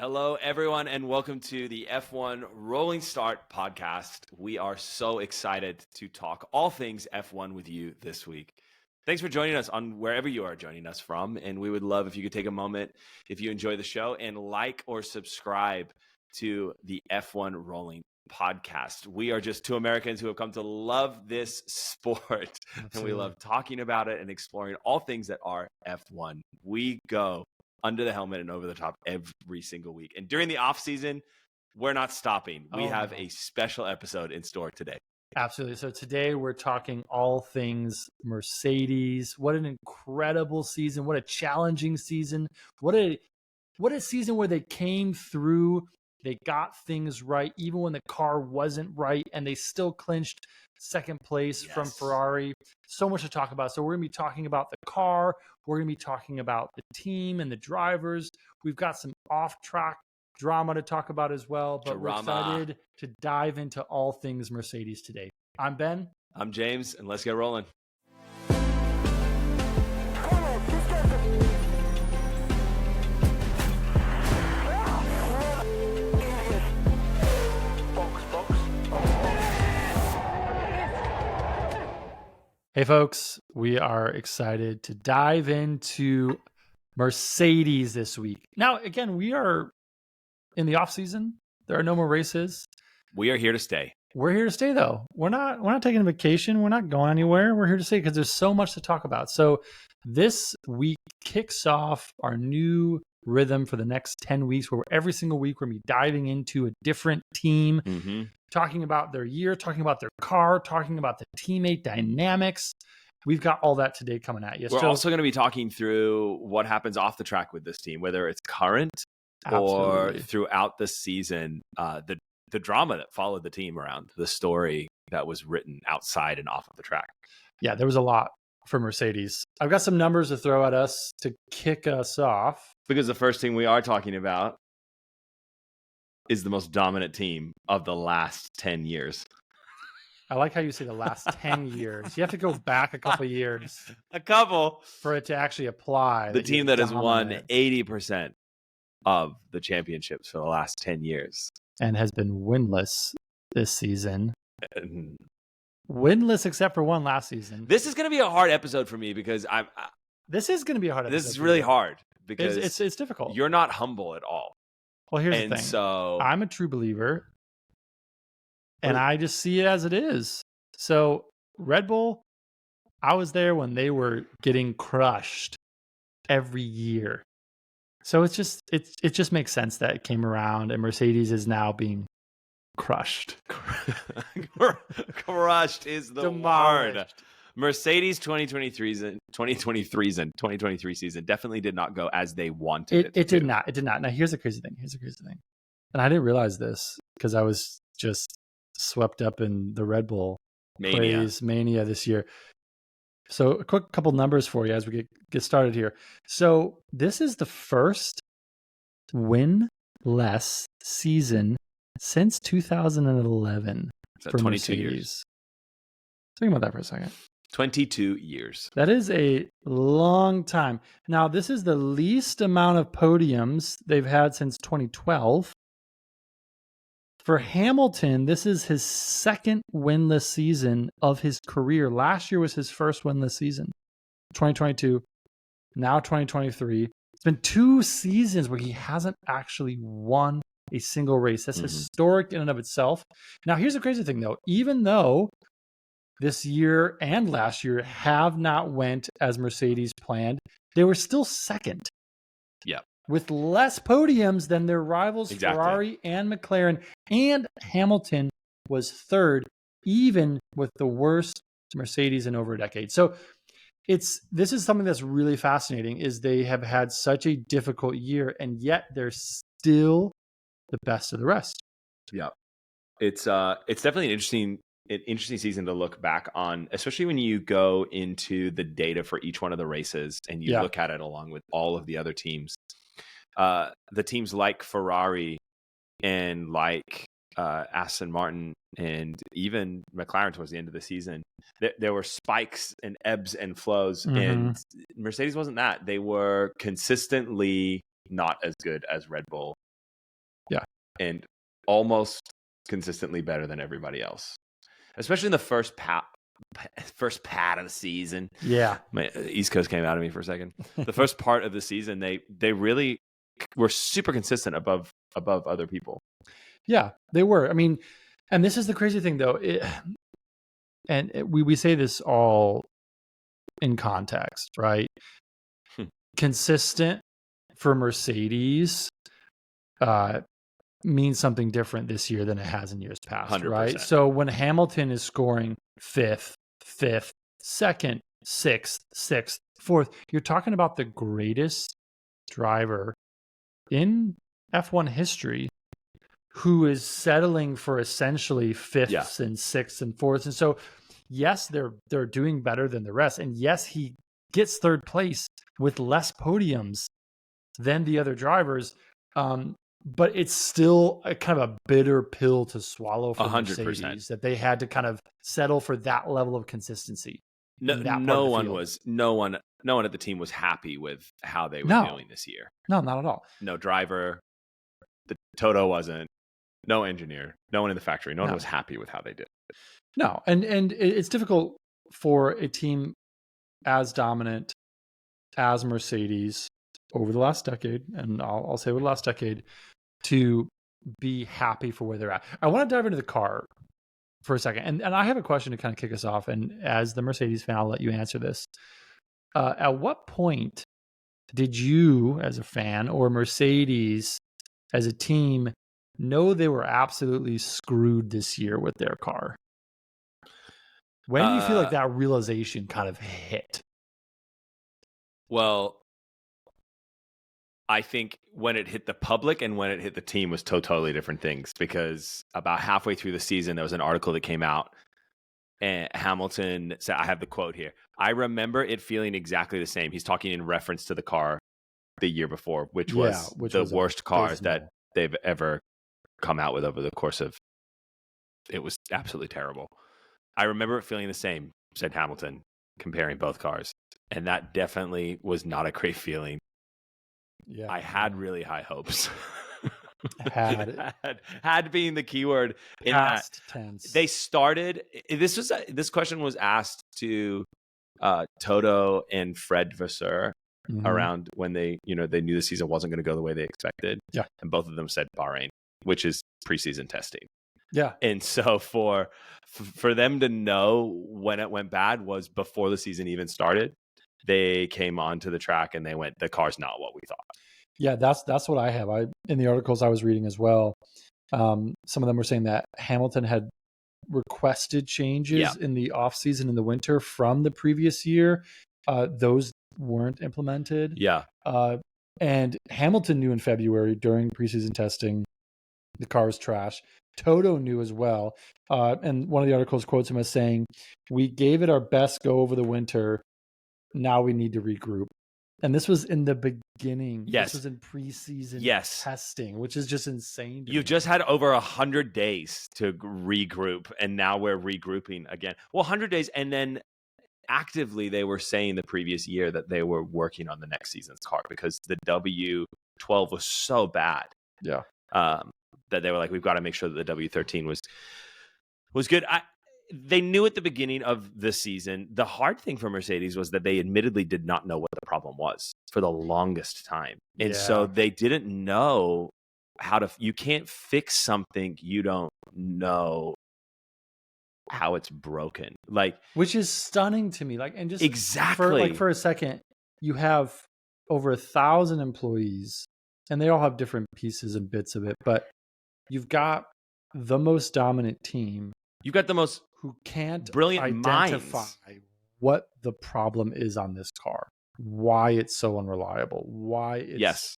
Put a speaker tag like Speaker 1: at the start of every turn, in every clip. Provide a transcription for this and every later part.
Speaker 1: Hello, everyone, and welcome to the F1 Rolling Start podcast. We are so excited to talk all things F1 with you this week. Thanks for joining us on wherever you are joining us from, and we would love if you could take a moment, if you enjoy the show, and like or subscribe to the F1 Rolling podcast. We are just two Americans who have come to love this sport, and we love talking about it and exploring all things that are F1. We go under the helmet and over the top every single week. And during the off season, we're not stopping. We have a special episode in store today.
Speaker 2: Absolutely. So today we're talking all things Mercedes. What an incredible season. What a challenging season. What a season where they came through. They got things right, even when the car wasn't right, and they still clinched second place from Ferrari. So much to talk about. So we're going to be talking about the car. We're going to be talking about the team and the drivers. We've got some off-track drama to talk about as well, but we're excited to dive into all things Mercedes today. I'm Ben.
Speaker 1: I'm James, and let's get rolling.
Speaker 2: Hey folks, we are excited to dive into Mercedes this week. Now, again, we are in the off season. There are no more races.
Speaker 1: We are here to stay.
Speaker 2: We're here to stay, though. We're not taking a vacation. We're not going anywhere. We're here to stay because there's so much to talk about. So this week kicks off our new rhythm for the next 10 weeks, where every single week we're going to be diving into a different team, talking about their year, talking about their car, talking about the teammate dynamics. We've got all that today coming at you.
Speaker 1: We're also going to be talking through what happens off the track with this team, whether it's current or throughout the season, the drama that followed the team around, the story that was written outside and off of the track.
Speaker 2: Yeah, there was a lot for Mercedes. I've got some numbers to throw at us to kick us off.
Speaker 1: Because the first thing we are talking about is the most dominant team of the last 10 years.
Speaker 2: I like how you say the last 10 years. You have to go back a couple of years.
Speaker 1: A couple.
Speaker 2: For it to actually apply.
Speaker 1: The team that has won 80% of the championships for the last 10 years.
Speaker 2: And has been winless this season. Winless except for one last season.
Speaker 1: This is going to be a hard episode for me because
Speaker 2: this is going to be a hard episode.
Speaker 1: This is really hard because
Speaker 2: it's difficult.
Speaker 1: You're not humble at all.
Speaker 2: Well, here's the thing. So I'm a true believer, and I just see it as it is. So Red Bull, I was there when they were getting crushed every year. So it just makes sense that it came around, and Mercedes is now being crushed.
Speaker 1: Crushed is the word. Mercedes 2023 season definitely did not go as they wanted it.
Speaker 2: It did not. Now here's the crazy thing. And I didn't realize this because I was just swept up in the Red Bull mania this year. So a quick couple numbers for you as we get started here. So this is the first win-less season since 2011 for
Speaker 1: 22
Speaker 2: Mercedes.
Speaker 1: Years.
Speaker 2: Think about that for a second.
Speaker 1: 22 years.
Speaker 2: That is a long time. Now, this is the least amount of podiums they've had since 2012. For Hamilton, this is his second winless season of his career. Last year was his first winless season. 2022, now 2023. It's been 2 seasons where he hasn't actually won a single race. That's historic in and of itself. Now, here's the crazy thing, though. Even though this year and last year have not went as Mercedes planned, they were still second.
Speaker 1: Yeah.
Speaker 2: With less podiums than their rivals Ferrari and McLaren, and Hamilton was third, even with the worst Mercedes in over a decade. So this is something that's really fascinating, is they have had such a difficult year, and yet they're still the best of the rest.
Speaker 1: Yeah. It's definitely an interesting season to look back on, especially when you go into the data for each one of the races and you look at it along with all of the other teams. The teams like Ferrari and like Aston Martin and even McLaren towards the end of the season, there were spikes and ebbs and flows, and Mercedes wasn't that. They were consistently not as good as Red Bull and almost consistently better than everybody else, especially in the first pat of the season.
Speaker 2: Yeah.
Speaker 1: My East Coast came out of me for a second. The first part of the season, they really were super consistent above other people.
Speaker 2: Yeah, they were. I mean, and this is the crazy thing, though. We say this all in context, right? Consistent for Mercedes means something different this year than it has in years past,
Speaker 1: 100%.
Speaker 2: right? So when Hamilton is scoring fifth, second, sixth, fourth, you're talking about the greatest driver in F1 history who is settling for essentially fifths and sixths and fourths. And so, yes, they're doing better than the rest. And yes, he gets third place with less podiums than the other drivers. But it's still a kind of a bitter pill to swallow for 100%. Mercedes that they had to kind of settle for that level of consistency.
Speaker 1: No one at the team was happy with how they were doing this year.
Speaker 2: No, not at all.
Speaker 1: No driver. The Toto wasn't. No engineer. No one in the factory. No one was happy with how they did.
Speaker 2: No, and it's difficult for a team as dominant as Mercedes over the last decade, and I'll say over the last decade, to be happy for where they're at. I want to dive into the car for a second, and I have a question to kind of kick us off. And as the Mercedes fan, I'll let you answer this. At what point did you, as a fan, or Mercedes as a team, know they were absolutely screwed this year with their car? When do you feel like that realization kind of hit?
Speaker 1: Well, I think when it hit the public and when it hit the team was two totally different things, because about halfway through the season, there was an article that came out and Hamilton said, I have the quote here, "I remember it feeling exactly the same." He's talking in reference to the car the year before, which was the worst car that they've ever come out with over the course of, it was absolutely terrible. "I remember it feeling the same," said Hamilton, comparing both cars. And that definitely was not a great feeling. Yeah, I had really high hopes. Had being the keyword in past tense. They started. This question was asked to Toto and Fred Vasseur around when they knew the season wasn't going to go the way they expected. Yeah, and both of them said Bahrain, which is preseason testing. Yeah, and so for them to know when it went bad was before the season even started. They came onto the track and they went, "The car's not what we thought."
Speaker 2: Yeah, that's what I have. In the articles I was reading as well, some of them were saying that Hamilton had requested changes in the off season in the winter from the previous year. Those weren't implemented. Yeah, and Hamilton knew in February during preseason testing the car was trash. Toto knew as well, and one of the articles quotes him as saying, "We gave it our best go over the winter. Now we need to regroup." And this was in the beginning. Yes. This was in preseason testing, which is just insane.
Speaker 1: You've just had over 100 days to regroup, and now we're regrouping again. Well, 100 days, and then actively they were saying the previous year that they were working on the next season's car because the W12 was so bad. Yeah. That they were like, we've got to make sure that the W13 was good. They knew at the beginning of the season. The hard thing for Mercedes was that they admittedly did not know what the problem was for the longest time. And so they didn't know how to, you can't fix something you don't know how it's broken.
Speaker 2: Which is stunning to me. And just
Speaker 1: exactly
Speaker 2: for a second, you have over 1,000 employees and they all have different pieces and bits of it, but you've got the most dominant team.
Speaker 1: You've got the most
Speaker 2: who can't
Speaker 1: brilliant
Speaker 2: identify
Speaker 1: minds.
Speaker 2: What the problem is on this car, why it's so unreliable, why it's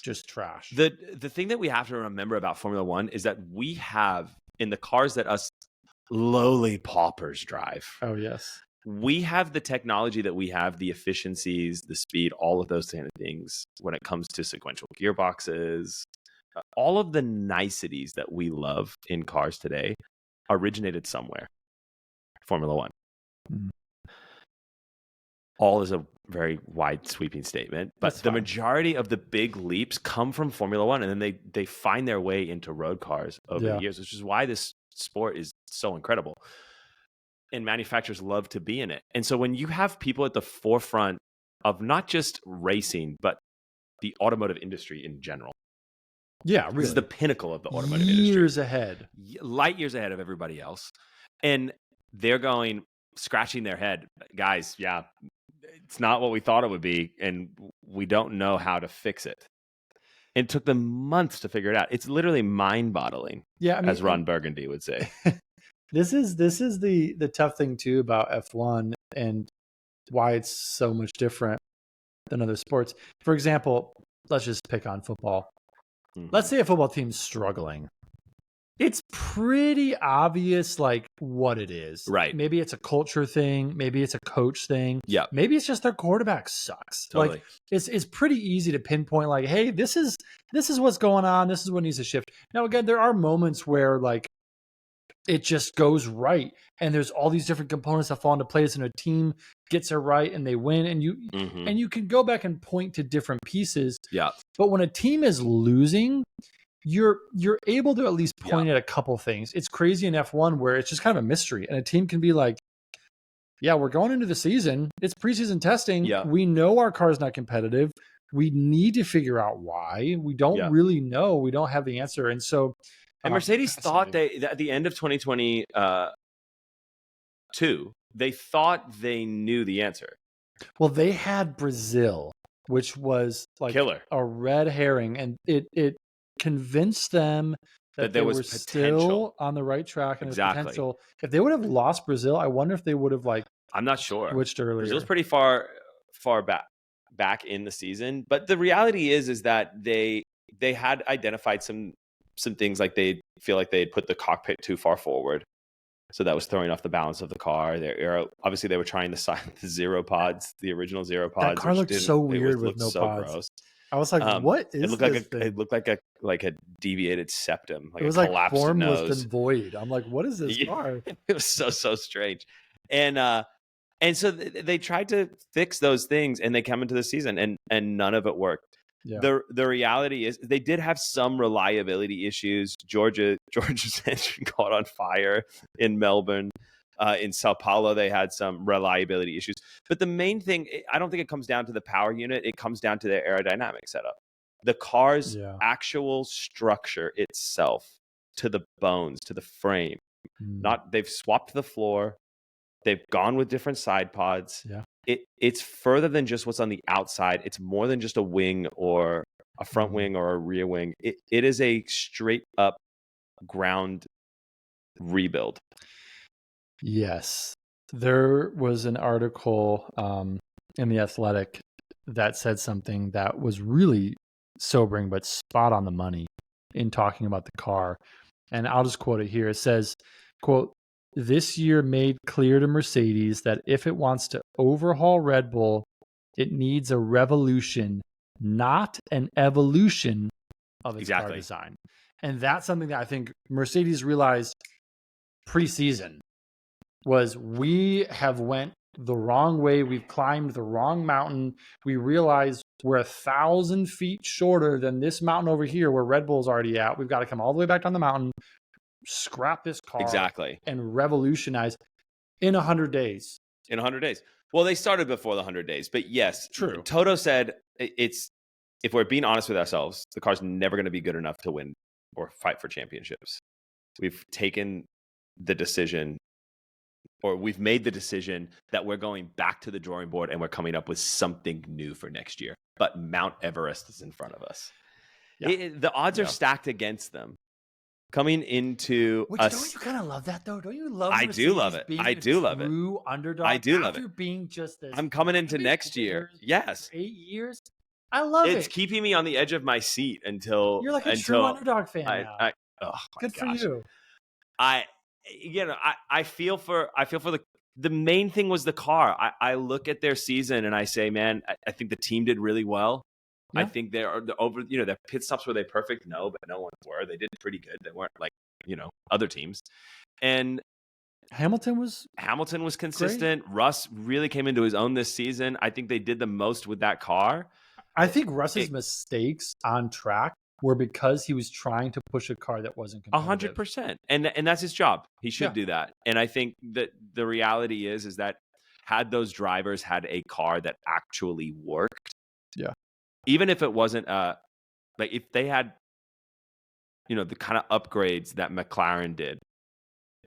Speaker 2: just trash.
Speaker 1: The thing that we have to remember about Formula One is that we have, in the cars that us lowly paupers drive.
Speaker 2: Oh, yes.
Speaker 1: We have the technology that we have, the efficiencies, the speed, all of those kind of things when it comes to sequential gearboxes, all of the niceties that we love in cars today originated somewhere. Formula One. Mm-hmm. All is a very wide sweeping statement, but
Speaker 2: That's
Speaker 1: the
Speaker 2: fine.
Speaker 1: majority of the big leaps come from Formula One, and then they find their way into road cars over the years, which is why this sport is so incredible. And manufacturers love to be in it. And so when you have people at the forefront of not just racing, but the automotive industry in general.
Speaker 2: Yeah, really.
Speaker 1: This is the pinnacle of the automotive industry.
Speaker 2: Years ahead.
Speaker 1: Light years ahead of everybody else. And they're scratching their head. Guys, yeah, it's not what we thought it would be, and we don't know how to fix it. It took them months to figure it out. It's literally mind-boggling, as Ron Burgundy would say.
Speaker 2: This is the tough thing too about F1 and why it's so much different than other sports. For example, let's just pick on football. Mm-hmm. Let's say a football team's struggling. It's pretty obvious like what it is.
Speaker 1: Right.
Speaker 2: Maybe it's a culture thing. Maybe it's a coach thing.
Speaker 1: Yeah.
Speaker 2: Maybe it's just their quarterback sucks.
Speaker 1: Totally.
Speaker 2: Like it's pretty easy to pinpoint like, hey, this is what's going on. This is what needs to shift. Now, again, there are moments where like it just goes right. And there's all these different components that fall into place and a team gets it right and they win. And you can go back and point to different pieces.
Speaker 1: Yeah.
Speaker 2: But when a team is losing, you're able to at least point at a couple things. It's crazy in F1 where it's just kind of a mystery. And a team can be like, yeah, we're going into the season. It's preseason testing.
Speaker 1: Yeah.
Speaker 2: We know our car's not competitive. We need to figure out why. We don't really know. We don't have the answer. And so
Speaker 1: and Mercedes thought at the end of 2022, they thought they knew the answer.
Speaker 2: Well, they had Brazil, which was like
Speaker 1: killer,
Speaker 2: a red herring, and it convinced them that they were still on the right track and potential. If they would have lost Brazil, I wonder if they would have
Speaker 1: I'm not sure
Speaker 2: switched earlier.
Speaker 1: Brazil's pretty far back in the season, but the reality is that they had identified some things, like they feel like they had put the cockpit too far forward, so that was throwing off the balance of the car. Obviously they were trying the zero pods, the original zero pods.
Speaker 2: That car looked so weird with no pods.
Speaker 1: Gross.
Speaker 2: I was like, "What is this thing?"
Speaker 1: It looked like a deviated septum. Like
Speaker 2: it was
Speaker 1: a
Speaker 2: like
Speaker 1: collapsed
Speaker 2: formless
Speaker 1: nose.
Speaker 2: and void. I'm like, "What is this car?"
Speaker 1: It was so strange, and so they tried to fix those things, and they come into the season, and none of it worked. Yeah. The reality is they did have some reliability issues. Georgia's engine caught on fire in Melbourne. In Sao Paulo, they had some reliability issues. But the main thing, I don't think it comes down to the power unit. It comes down to their aerodynamic setup. The car's actual structure itself, to the bones, to the frame. They've swapped the floor. They've gone with different side pods.
Speaker 2: Yeah.
Speaker 1: It's further than just what's on the outside. It's more than just a wing or a front wing or a rear wing. It is a straight up ground rebuild.
Speaker 2: Yes. There was an article in The Athletic that said something that was really sobering but spot on the money in talking about the car. And I'll just quote it here. It says, quote, "This year made clear to Mercedes that if it wants to overhaul Red Bull, it needs a revolution, not an evolution of its car design." And that's something that I think Mercedes realized pre-season was we have went the wrong way. We've climbed the wrong mountain. We realize we're 1,000 feet shorter than this mountain over here where Red Bull's already at. We've got to come all the way back down the mountain, scrap this car and revolutionize in 100 days.
Speaker 1: In 100 days. Well, they started before the 100 days, but yes,
Speaker 2: true.
Speaker 1: Toto said if we're being honest with ourselves, the car's never going to be good enough to win or fight for championships. We've taken the decision, or we've made the decision that we're going back to the drawing board and we're coming up with something new for next year. But Mount Everest is in front of us. Yeah. The odds are stacked against them. Coming into
Speaker 2: don't you kind of love that though? Don't you love?
Speaker 1: I do love it. I do love it.
Speaker 2: True underdog.
Speaker 1: I do love it.
Speaker 2: Being just this.
Speaker 1: I'm coming into next year. Yes.
Speaker 2: 8 years. I love it.
Speaker 1: It's keeping me on the edge of my seat until
Speaker 2: you're like a true underdog fan now.
Speaker 1: Good
Speaker 2: for you.
Speaker 1: I feel for the main thing was the car. I look at their season and I say, man, I think the team did really well. Yeah. I think their pit stops, were they perfect? No, but no one were. They did pretty good. They weren't like, other teams. And
Speaker 2: Hamilton was
Speaker 1: consistent. Russ really came into his own this season. I think they did the most with that car.
Speaker 2: I think Russ's mistakes on track were because he was trying to push a car that wasn't competitive.
Speaker 1: 100%. And that's his job. He should do that. And I think that the reality is that had those drivers had a car that actually worked, even if it wasn't like if they had, the kind of upgrades that McLaren did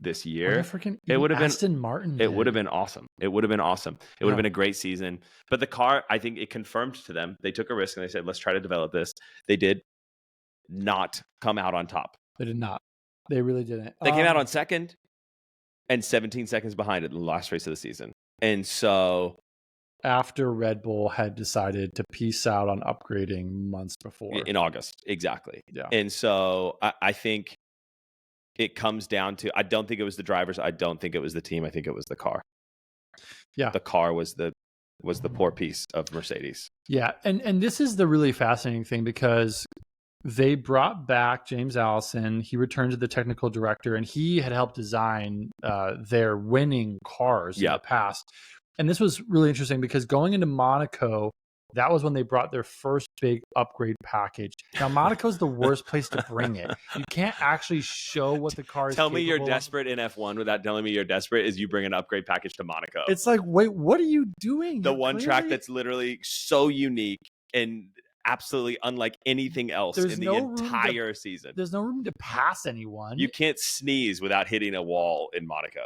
Speaker 1: this year, it would have been
Speaker 2: Aston Martin.
Speaker 1: It would have been awesome. It would have been awesome. It would have been a great season. But the car, I think it confirmed to them. They took a risk and they said, let's try to develop this. They did not come out on top.
Speaker 2: They did not. They really didn't.
Speaker 1: They came out on second and 17 seconds behind it in the last race of the season. And so
Speaker 2: after Red Bull had decided to peace out on upgrading months before.
Speaker 1: In August, exactly.
Speaker 2: Yeah.
Speaker 1: And so I think it comes down to, I don't think it was the drivers. I don't think it was the team. I think it was the car.
Speaker 2: Yeah.
Speaker 1: The car was the poor piece of Mercedes.
Speaker 2: Yeah. And this is the really fascinating thing because they brought back James Allison. He returned to the technical director and he had helped design their winning cars in the past. And this was really interesting because going into Monaco, that was when they brought their first big upgrade package. Now, Monaco's the worst place to bring it. You can't actually show what the car is
Speaker 1: Tell me you're
Speaker 2: capable of.
Speaker 1: desperate in F1 without telling me you're desperate is you bring an upgrade package to Monaco.
Speaker 2: It's like, wait, what are you doing?
Speaker 1: The one track that's literally so unique and absolutely unlike anything else in the entire season.
Speaker 2: There's no room to pass anyone.
Speaker 1: You can't sneeze without hitting a wall in Monaco.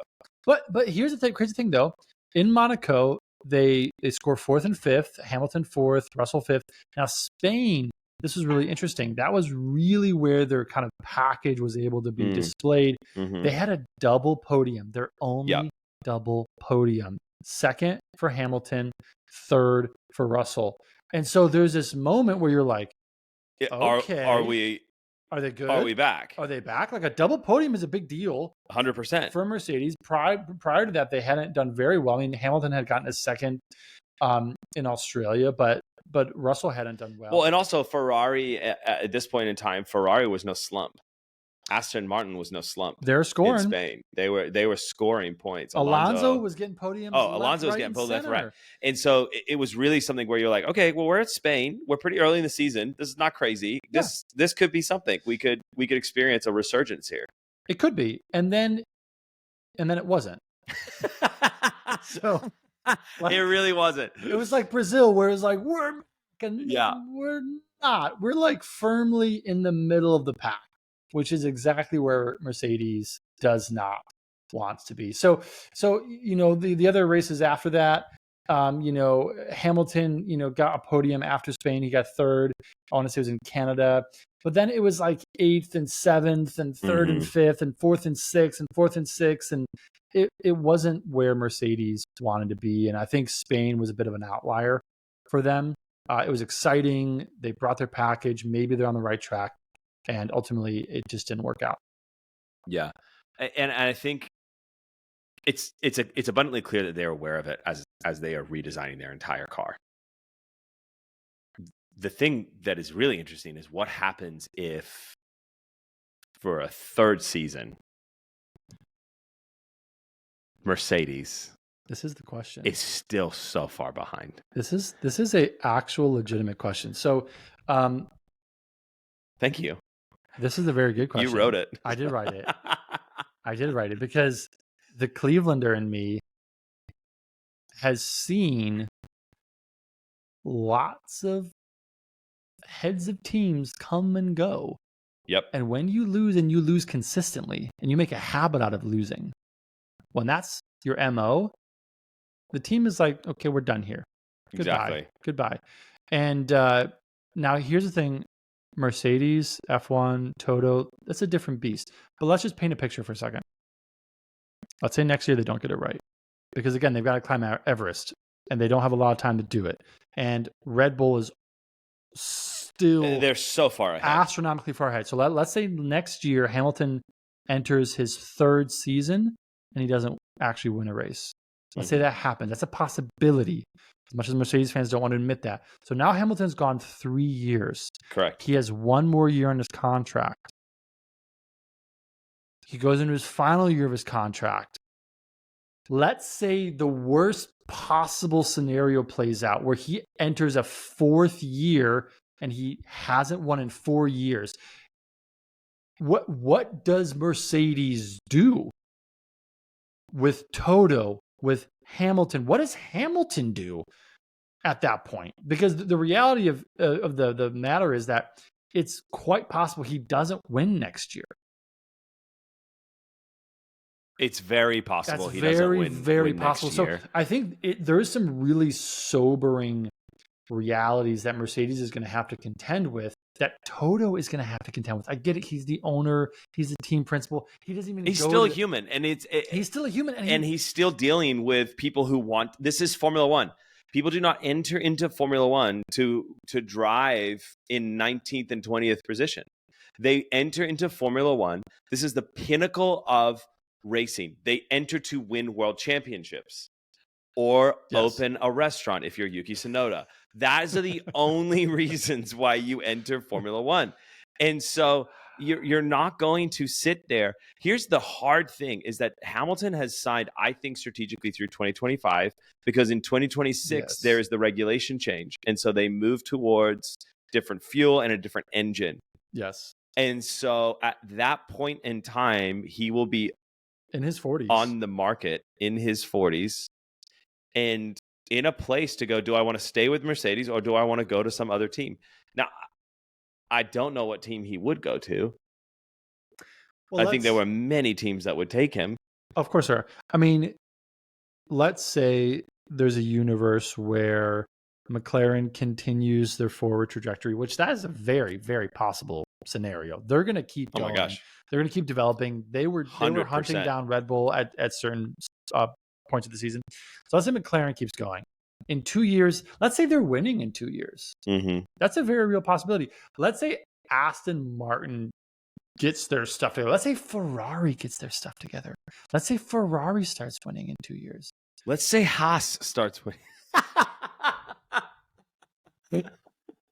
Speaker 2: But here's the crazy thing, though. In Monaco, they score 4th and 5th, Hamilton 4th, Russell 5th. Now, Spain, this was really interesting. That was really where their kind of package was able to be displayed. They had a double podium, their only double podium. 2nd for Hamilton, 3rd for Russell. And so there's this moment where you're like, okay, are they good?
Speaker 1: Are we back?
Speaker 2: Are they back? Like a double podium is a big deal.
Speaker 1: 100%.
Speaker 2: For Mercedes. Prior to that, they hadn't done very well. I mean, Hamilton had gotten a 2nd in Australia, but Russell hadn't done well.
Speaker 1: Well, and also Ferrari, at this point in time, Ferrari was no slump. Aston Martin was no slump.
Speaker 2: They're scoring.
Speaker 1: In Spain. They were scoring points.
Speaker 2: Alonso was getting podiums.
Speaker 1: Alonso was getting podiums left, right. And so it was really something where you're like, okay, well, we're at Spain. We're pretty early in the season. This is not crazy.
Speaker 2: Yeah.
Speaker 1: This could be something. We could experience a resurgence here.
Speaker 2: It could be. And then it wasn't. So
Speaker 1: it really wasn't.
Speaker 2: It was like Brazil, where it's like we're not. We're like firmly in the middle of the pack, which is exactly where Mercedes does not want to be. So the other races after that, Hamilton, got a podium after Spain. He got 3rd. I want to say it was in Canada. But then it was like 8th and 7th and 3rd and 5th and 4th and 6th and 4th and 6th. And it wasn't where Mercedes wanted to be. And I think Spain was a bit of an outlier for them. It was exciting. They brought their package. Maybe they're on the right track. And ultimately, it just didn't work out.
Speaker 1: Yeah. And I think it's abundantly clear that they're aware of it as they are redesigning their entire car. The thing that is really interesting is what happens if, for a 3rd season, Mercedes,
Speaker 2: this is the question,
Speaker 1: is still so far behind.
Speaker 2: This is a actual legitimate question. So,
Speaker 1: thank you.
Speaker 2: This is a very good question.
Speaker 1: You wrote it.
Speaker 2: I did write it. I did write it because the Clevelander in me has seen lots of heads of teams come and go.
Speaker 1: Yep.
Speaker 2: And when you lose and you lose consistently and you make a habit out of losing, when that's your MO, the team is like, okay, we're done here. Goodbye. And now here's the thing. Mercedes, F1, Toto, that's a different beast. But let's just paint a picture for a second. Let's say next year they don't get it right. Because again, they've got to climb Everest and they don't have a lot of time to do it. And Red Bull is still...
Speaker 1: They're so far ahead.
Speaker 2: Astronomically far ahead. So let's say next year Hamilton enters his 3rd season and he doesn't actually win a race. Let's say that happens. That's a possibility. As much as Mercedes fans don't want to admit that. So now Hamilton's gone 3 years.
Speaker 1: Correct.
Speaker 2: He has 1 more year on his contract. He goes into his final year of his contract. let's say the worst possible scenario plays out where he enters a 4th year and he hasn't won in 4 years. What does Mercedes do with Toto, with Hamilton? What does Hamilton do at that point? Because the reality of the matter is that it's quite possible he doesn't win next year.
Speaker 1: It's very possible
Speaker 2: That's
Speaker 1: he
Speaker 2: very,
Speaker 1: doesn't win.
Speaker 2: very
Speaker 1: win
Speaker 2: possible.
Speaker 1: Next year.
Speaker 2: So I think there is some really sobering realities that Mercedes is going to have to contend with, that Toto is going to have to contend with. I get it. He's the owner. He's the team principal. He doesn't even.
Speaker 1: He's still a human, and
Speaker 2: he's still a human,
Speaker 1: and he's still dealing with people who want. This is Formula One. People do not enter into Formula One to drive in 19th and 20th position. They enter into Formula One. This is the pinnacle of racing. They enter to win world championships or open a restaurant if you're Yuki Tsunoda. Those are the only reasons why you enter Formula One. And so you're not going to sit there. Here's the hard thing is that Hamilton has signed, I think, strategically through 2025, because in 2026, there is the regulation change. And so they move towards different fuel and a different engine.
Speaker 2: Yes.
Speaker 1: And so at that point in time, he will be
Speaker 2: in his 40s,
Speaker 1: on the market in his 40s, and in a place to go, do I want to stay with Mercedes or do I want to go to some other team? Now, I don't know what team he would go to. Well, I think there were many teams that would take him.
Speaker 2: Of course there are. I mean, let's say there's a universe where McLaren continues their forward trajectory, which that is a very, very possible scenario. They're going to keep going.
Speaker 1: Oh my gosh.
Speaker 2: They're going to keep developing. They were hunting down Red Bull at certain points of the season. So let's say McLaren keeps going. In 2 years, let's say they're winning in 2 years.
Speaker 1: Mm-hmm.
Speaker 2: That's a very real possibility. Let's say Aston Martin gets their stuff together. Let's say Ferrari gets their stuff together. Let's say Ferrari starts winning in 2 years.
Speaker 1: Let's say Haas starts winning.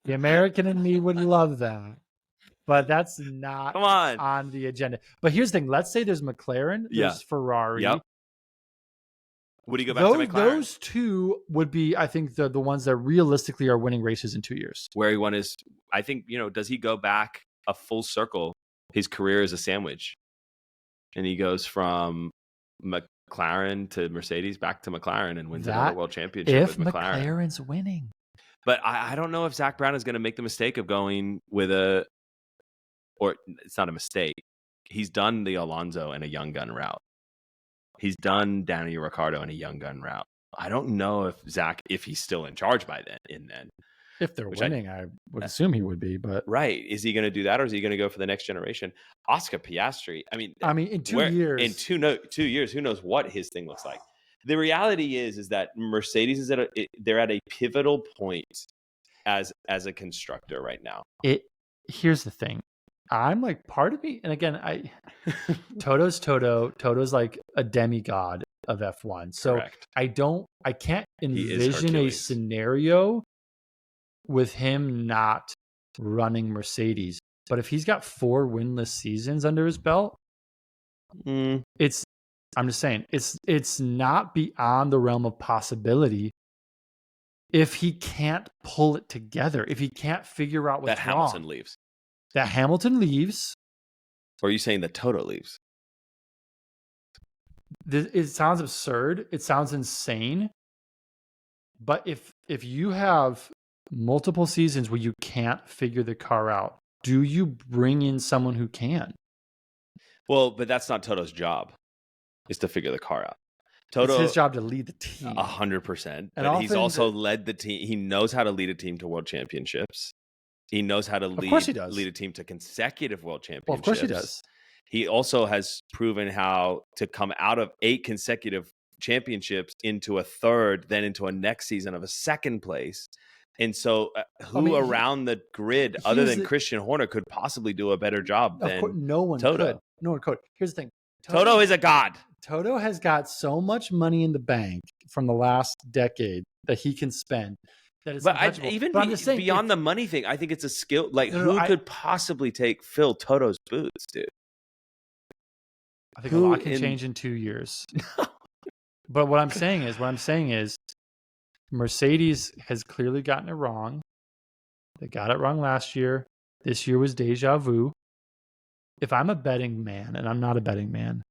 Speaker 2: The American in me would love that. But that's not on the agenda. But here's the thing. Let's say there's McLaren, there's Ferrari.
Speaker 1: Yep. Would he go back to McLaren?
Speaker 2: Those two would be, I think, the ones that realistically are winning races in 2 years.
Speaker 1: Where he won is, I think, does he go back a full circle? His career is a sandwich. And he goes from McLaren to Mercedes back to McLaren and wins another world championship with McLaren.
Speaker 2: If McLaren's winning.
Speaker 1: But I don't know if Zach Brown is going to make the mistake of going with or it's not a mistake. He's done the Alonso and a young gun route. He's done Danny Ricciardo and a young gun route. I don't know if he's still in charge by then.
Speaker 2: If they're winning, I would assume he would be. But
Speaker 1: right, is he going to do that, or is he going to go for the next generation? Oscar Piastri. I mean,
Speaker 2: in 2 years,
Speaker 1: in 2 years, who knows what his thing looks like? The reality is that Mercedes is they're at a pivotal point as a constructor right now.
Speaker 2: Here's the thing. I'm like, part of me, and again, Toto's Toto. Toto's like a demigod of F1. So correct. I can't envision a scenario with him not running Mercedes. But if he's got 4 winless seasons under his belt, I'm just saying, it's not beyond the realm of possibility if he can't pull it together, if he can't figure out what's wrong. That Hamilton leaves.
Speaker 1: Or are you saying that Toto leaves?
Speaker 2: It sounds absurd. It sounds insane. But if you have multiple seasons where you can't figure the car out, do you bring in someone who can?
Speaker 1: Well, but that's not Toto's job, is to figure the car out. Toto,
Speaker 2: it's his job to lead the team.
Speaker 1: 100%. But he's also led the team. He knows how to lead a team to world championships. He knows how to lead a team to consecutive world championships.
Speaker 2: Well, of course he does.
Speaker 1: He also has proven how to come out of 8 consecutive championships into a third, then into a next season of a second place. And so around the grid, other than Christian Horner, could possibly do a better job than
Speaker 2: no one
Speaker 1: Toto?
Speaker 2: Could. No one could. Here's the thing.
Speaker 1: Toto is a god.
Speaker 2: Toto has got so much money in the bank from the last decade that he can spend. I'm just saying,
Speaker 1: beyond the money thing, I think it's a skill. Like, who could possibly fill Toto's boots, dude?
Speaker 2: I think a lot can change in 2 years. But what I'm saying is Mercedes has clearly gotten it wrong. They got it wrong last year. This year was deja vu. If I'm a betting man, and I'm not a betting man,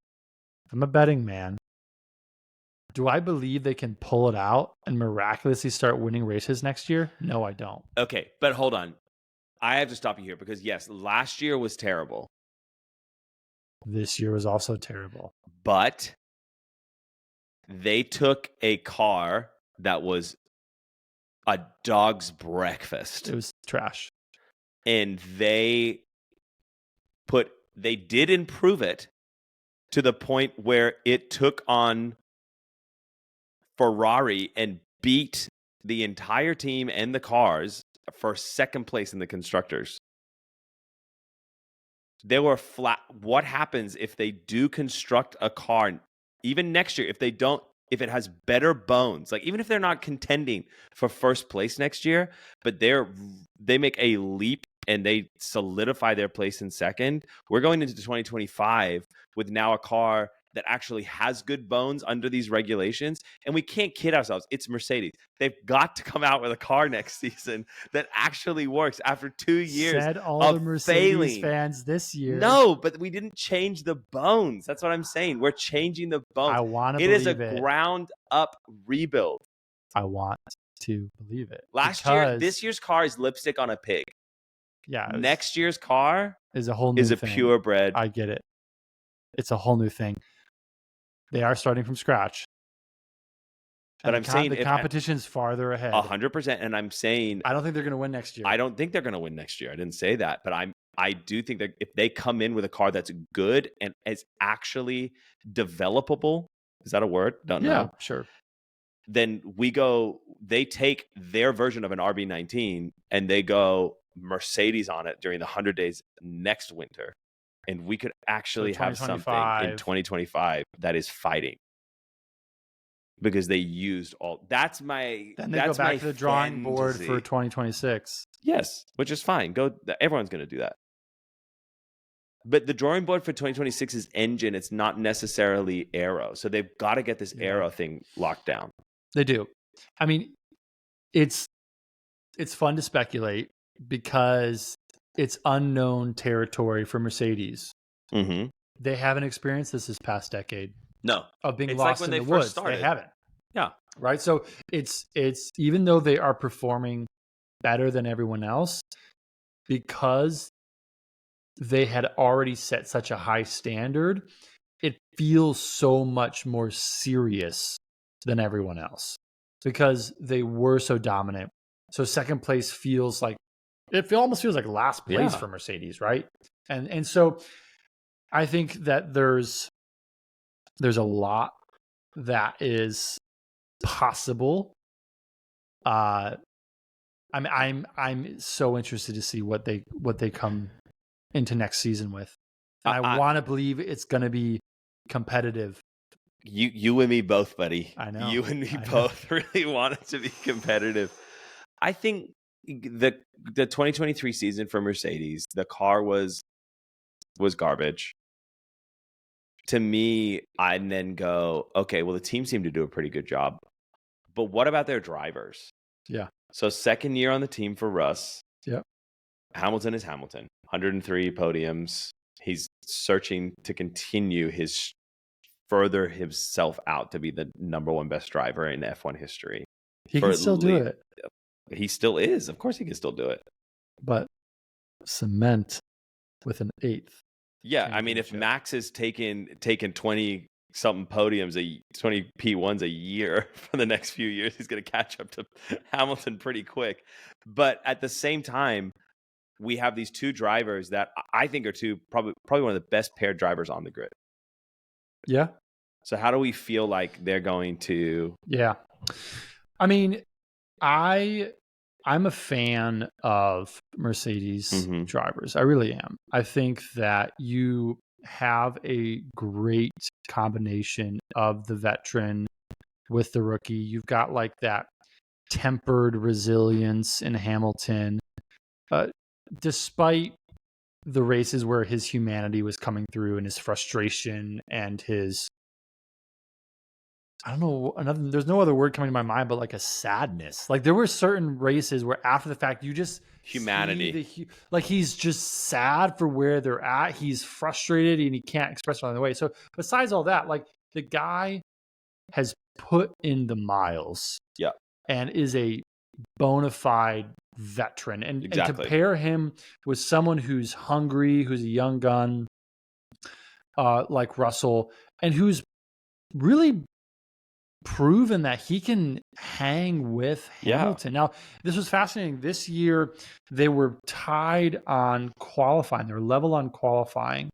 Speaker 2: if I'm a betting man, do I believe they can pull it out and miraculously start winning races next year? No, I don't.
Speaker 1: Okay, but hold on. I have to stop you here because yes, last year was terrible,
Speaker 2: This year was also terrible.
Speaker 1: but they took a car that was a dog's breakfast
Speaker 2: It was trash.
Speaker 1: and they did improve it to the point where it took on Ferrari and beat the entire team and the cars for second place in the constructors. They were flat. What happens if they do construct a car, even next year, if it has better bones, like even if they're not contending for first place next year, but they make a leap and they solidify their place in second, we're going into 2025 with now a car that actually has good bones under these regulations. And we can't kid ourselves. It's Mercedes. They've got to come out with a car next season that actually works after 2 years
Speaker 2: Said all
Speaker 1: of
Speaker 2: the Mercedes
Speaker 1: failing.
Speaker 2: fans this year.
Speaker 1: No, but we didn't change the bones. That's what I'm saying. We're changing the bones.
Speaker 2: I want to
Speaker 1: It
Speaker 2: believe
Speaker 1: is a ground up rebuild.
Speaker 2: I want to believe it.
Speaker 1: This year's car is lipstick on a pig.
Speaker 2: Yeah.
Speaker 1: Next year's car
Speaker 2: is a whole new
Speaker 1: is a
Speaker 2: thing.
Speaker 1: purebred.
Speaker 2: I get it. It's a whole new thing. They are starting from scratch.
Speaker 1: But I'm saying
Speaker 2: the competition's farther ahead.
Speaker 1: 100%. And I'm saying
Speaker 2: I don't think they're going to win next year.
Speaker 1: I don't think they're going to win next year. I didn't say that, but I do think that if they come in with a car that's good and is actually developable, is that a word? Don't know.
Speaker 2: Yeah, sure.
Speaker 1: Then they take their version of an RB19 and they go Mercedes on it during the 100 days next winter. And we could actually have something in 2025 that is fighting. Because they used all. Then they go
Speaker 2: back to the drawing board for 2026.
Speaker 1: Yes, which is fine. Everyone's going to do that. But the drawing board for 2026 is engine. It's not necessarily aero. So they've got to get this aero thing locked down.
Speaker 2: They do. I mean, it's fun to speculate because it's unknown territory for Mercedes.
Speaker 1: Mm-hmm.
Speaker 2: They haven't experienced this past decade.
Speaker 1: No,
Speaker 2: of being lost in the woods. They haven't.
Speaker 1: Yeah.
Speaker 2: Right. So it's even though they are performing better than everyone else, because they had already set such a high standard, it feels so much more serious than everyone else because they were so dominant. So second place feels like almost feels like last place for Mercedes, right? And so I think that there's a lot that is possible. I'm so interested to see what they come into next season with. And I want to believe it's going to be competitive.
Speaker 1: You and me both, buddy.
Speaker 2: I know.
Speaker 1: You and me both really want it to be competitive. I think the 2023 season for Mercedes, the car was garbage. To me, I then go, okay, well, the team seemed to do a pretty good job. But what about their drivers?
Speaker 2: Yeah.
Speaker 1: So second year on the team for Russ.
Speaker 2: Yep.
Speaker 1: Hamilton is Hamilton. 103 podiums. He's searching to continue further himself out to be the number one best driver in F1 history.
Speaker 2: He can still do it.
Speaker 1: He still is. Of course he can still do it.
Speaker 2: But cement with an 8th.
Speaker 1: Yeah, I mean, if Max is taking 20 something podiums, 20 P1s a year for the next few years, he's going to catch up to Hamilton pretty quick. But at the same time, we have these two drivers that I think are probably one of the best paired drivers on the grid.
Speaker 2: Yeah.
Speaker 1: So how do we feel like they're going to?
Speaker 2: Yeah, I mean, I'm a fan of Mercedes drivers. I really am. I think that you have a great combination of the veteran with the rookie. You've got like that tempered resilience in Hamilton. Despite the races where his humanity was coming through and his frustration and his I don't know, there's no other word coming to my mind, but like a sadness. Like there were certain races where after the fact, you just
Speaker 1: Humanity.
Speaker 2: see like he's just sad for where they're at. He's frustrated and he can't express it on the way. So besides all that, like the guy has put in the miles.
Speaker 1: Yeah.
Speaker 2: And is a bona fide veteran. And compare him with someone who's hungry, who's a young gun, like Russell, and who's really proven that he can hang with Hamilton. Now, this was fascinating. This year, they were tied on qualifying. They were level on qualifying,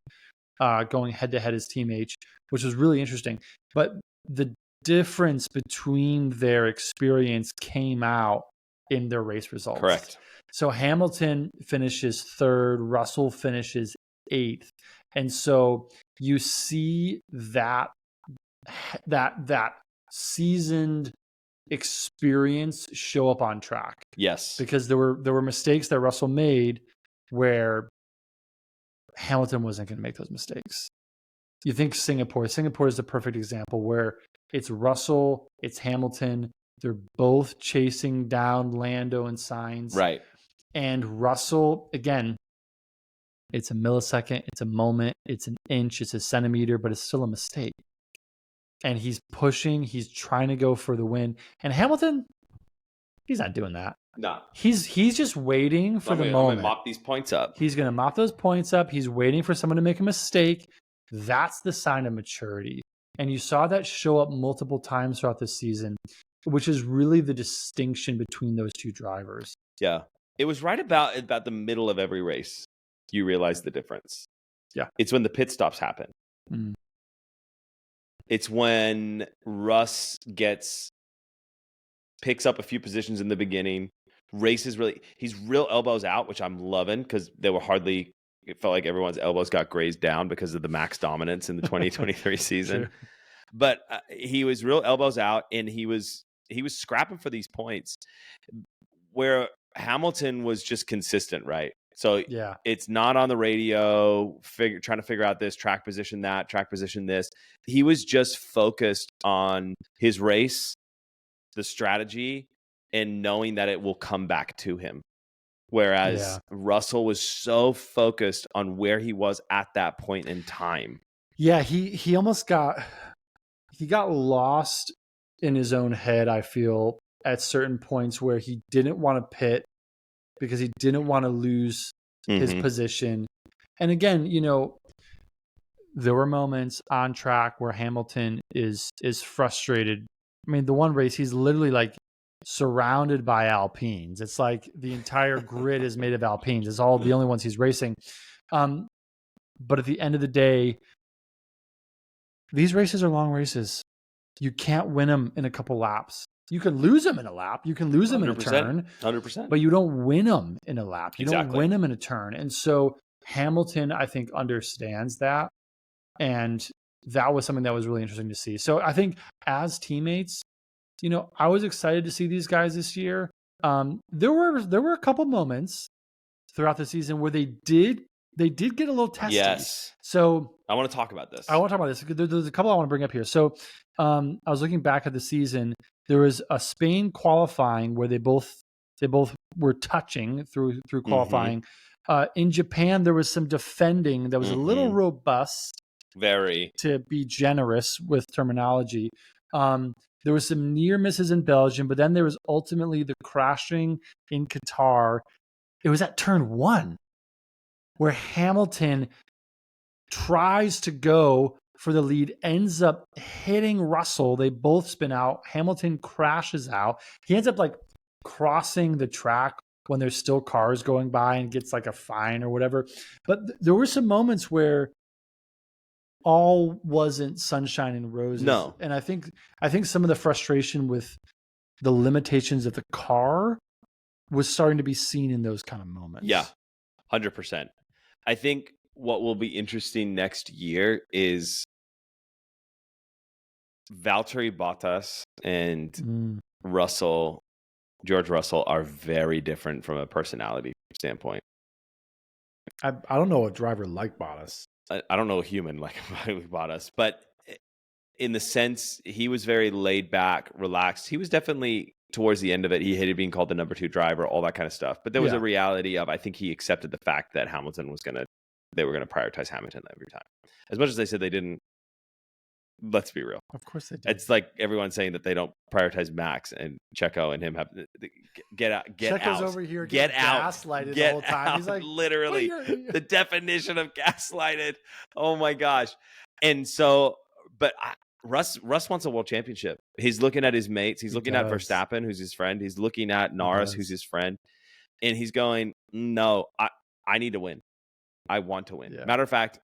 Speaker 2: going head-to-head as Team H, which was really interesting. But the difference between their experience came out in their race results.
Speaker 1: Correct.
Speaker 2: So Hamilton finishes 3rd, Russell finishes 8th. And so you see that seasoned experience show up on track.
Speaker 1: Yes.
Speaker 2: Because there were mistakes that Russell made where Hamilton wasn't going to make those mistakes. You think Singapore is the perfect example where it's Russell, it's Hamilton. They're both chasing down Lando and Sainz.
Speaker 1: Right.
Speaker 2: And Russell, again, it's a millisecond, it's a moment, it's an inch, it's a centimeter, but it's still a mistake. And he's pushing, he's trying to go for the win. And Hamilton, he's not doing that.
Speaker 1: No.
Speaker 2: He's just waiting for the moment.
Speaker 1: I'm going to mop these points up.
Speaker 2: He's going to mop those points up. He's waiting for someone to make a mistake. That's the sign of maturity. And you saw that show up multiple times throughout the season, which is really the distinction between those two drivers.
Speaker 1: Yeah. It was right about the middle of every race. You realize the difference.
Speaker 2: Yeah.
Speaker 1: It's when the pit stops happen.
Speaker 2: Mm.
Speaker 1: It's when Russ picks up a few positions in the beginning, he's real elbows out, which I'm loving because it felt like everyone's elbows got grazed down because of the max dominance in the 2023 season.
Speaker 2: Sure.
Speaker 1: But he was real elbows out, and he was scrapping for these points where Hamilton was just consistent, right? So
Speaker 2: yeah,
Speaker 1: it's not on the radio, trying to figure out this track position, that track position, this. He was just focused on his race, the strategy, and knowing that it will come back to him. Whereas Russell was so focused on where he was at that point in time.
Speaker 2: Yeah, he almost got lost in his own head, I feel, at certain points where he didn't want to pit because he didn't want to lose his position. And again, there were moments on track where Hamilton is frustrated. I mean, the one race, he's literally like surrounded by Alpines. It's like the entire grid is made of Alpines. It's all the only ones he's racing. But at the end of the day, these races are long races. You can't win them in a couple laps. You can lose them in a lap. You can lose them in a turn.
Speaker 1: 100%.
Speaker 2: But you don't win them in a lap. You
Speaker 1: Exactly.
Speaker 2: don't win them in a turn. And so Hamilton, I think, understands that. And that was something that was really interesting to see. So I think as teammates, I was excited to see these guys this year. There were a couple moments throughout the season where they did get a little testy.
Speaker 1: Yes.
Speaker 2: So
Speaker 1: I want to talk about this.
Speaker 2: There's a couple I want to bring up here. So I was looking back at the season. There was a Spain qualifying where they both were touching through qualifying. In Japan, there was some defending that was a little robust.
Speaker 1: Very.
Speaker 2: To be generous with terminology. There was some near misses in Belgium, but then there was ultimately the crashing in Qatar. It was at turn 1 where Hamilton tries to go for the lead, ends up hitting Russell. They both spin out. Hamilton crashes out. He ends up like crossing the track when there's still cars going by and gets like a fine or whatever. But there were some moments where all wasn't sunshine and roses.
Speaker 1: No.
Speaker 2: And I think some of the frustration with the limitations of the car was starting to be seen in those kind of moments.
Speaker 1: Yeah, 100%. I think what will be interesting next year is Valtteri Bottas and George Russell are very different from a personality standpoint.
Speaker 2: I don't know a driver like Bottas.
Speaker 1: I don't know a human like Bottas, but in the sense he was very laid back, relaxed. He was definitely towards the end of it. He hated being called the number 2 driver, all that kind of stuff. But there was a reality of, I think he accepted the fact that they were going to prioritize Hamilton every time. As much as they said they didn't, let's be real.
Speaker 2: Of course they did.
Speaker 1: It's like everyone saying that they don't prioritize Max and Checo and him have get out.
Speaker 2: Checo's over here
Speaker 1: get out.
Speaker 2: Gaslighted
Speaker 1: Get
Speaker 2: the whole time.
Speaker 1: out.
Speaker 2: He's like,
Speaker 1: literally the definition of gaslighted. Oh my gosh. And so, but Russ wants a world championship. He's looking at his mates. He's looking at Verstappen, who's his friend. He's looking at Norris, who's his friend. And he's going, no, I need to win. I want to win. Yeah. Matter of fact,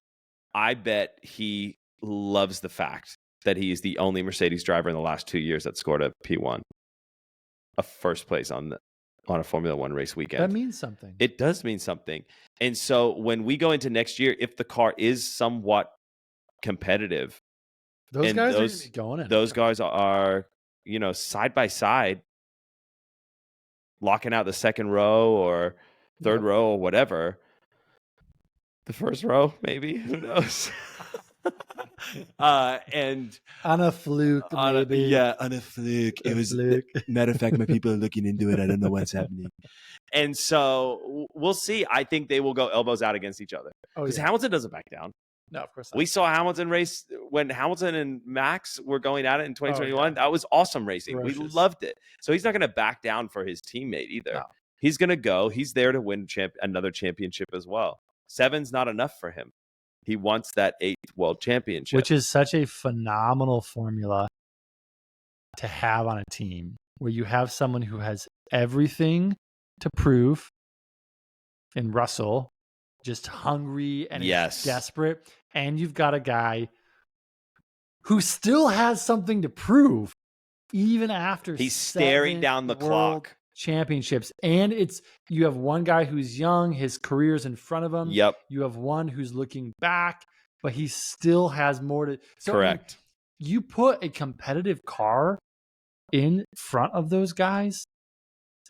Speaker 1: I bet he loves the fact that he is the only Mercedes driver in the last 2 years that scored a P1, a first place on a Formula One race weekend.
Speaker 2: That means something.
Speaker 1: It does mean something. And so when we go into next year, if the car is somewhat competitive,
Speaker 2: those guys are going to be going in.
Speaker 1: Those guys are, side by side, locking out the second row or third row or whatever. The first row, maybe. Who knows? And
Speaker 2: on a fluke, maybe.
Speaker 1: On a fluke. It was fluke. Matter of fact, my people are looking into it. I don't know what's happening. And so we'll see. I think they will go elbows out against each other because Hamilton doesn't back down.
Speaker 2: No, of course not.
Speaker 1: We saw Hamilton race when Hamilton and Max were going at it in 2021. That was awesome racing. Ferocious. We loved it. So he's not going to back down for his teammate either. No. He's going to go. He's there to win another championship as well. 7's not enough for him. He wants that 8th world championship.
Speaker 2: Which is such a phenomenal formula to have on a team where you have someone who has everything to prove in Russell, just hungry and desperate. And you've got a guy who still has something to prove even after
Speaker 1: he's staring down the clock.
Speaker 2: Championships. And you have one guy who's young, his career's in front of him.
Speaker 1: Yep.
Speaker 2: You have one who's looking back, but he still has more to. So
Speaker 1: correct.
Speaker 2: You put a competitive car in front of those guys.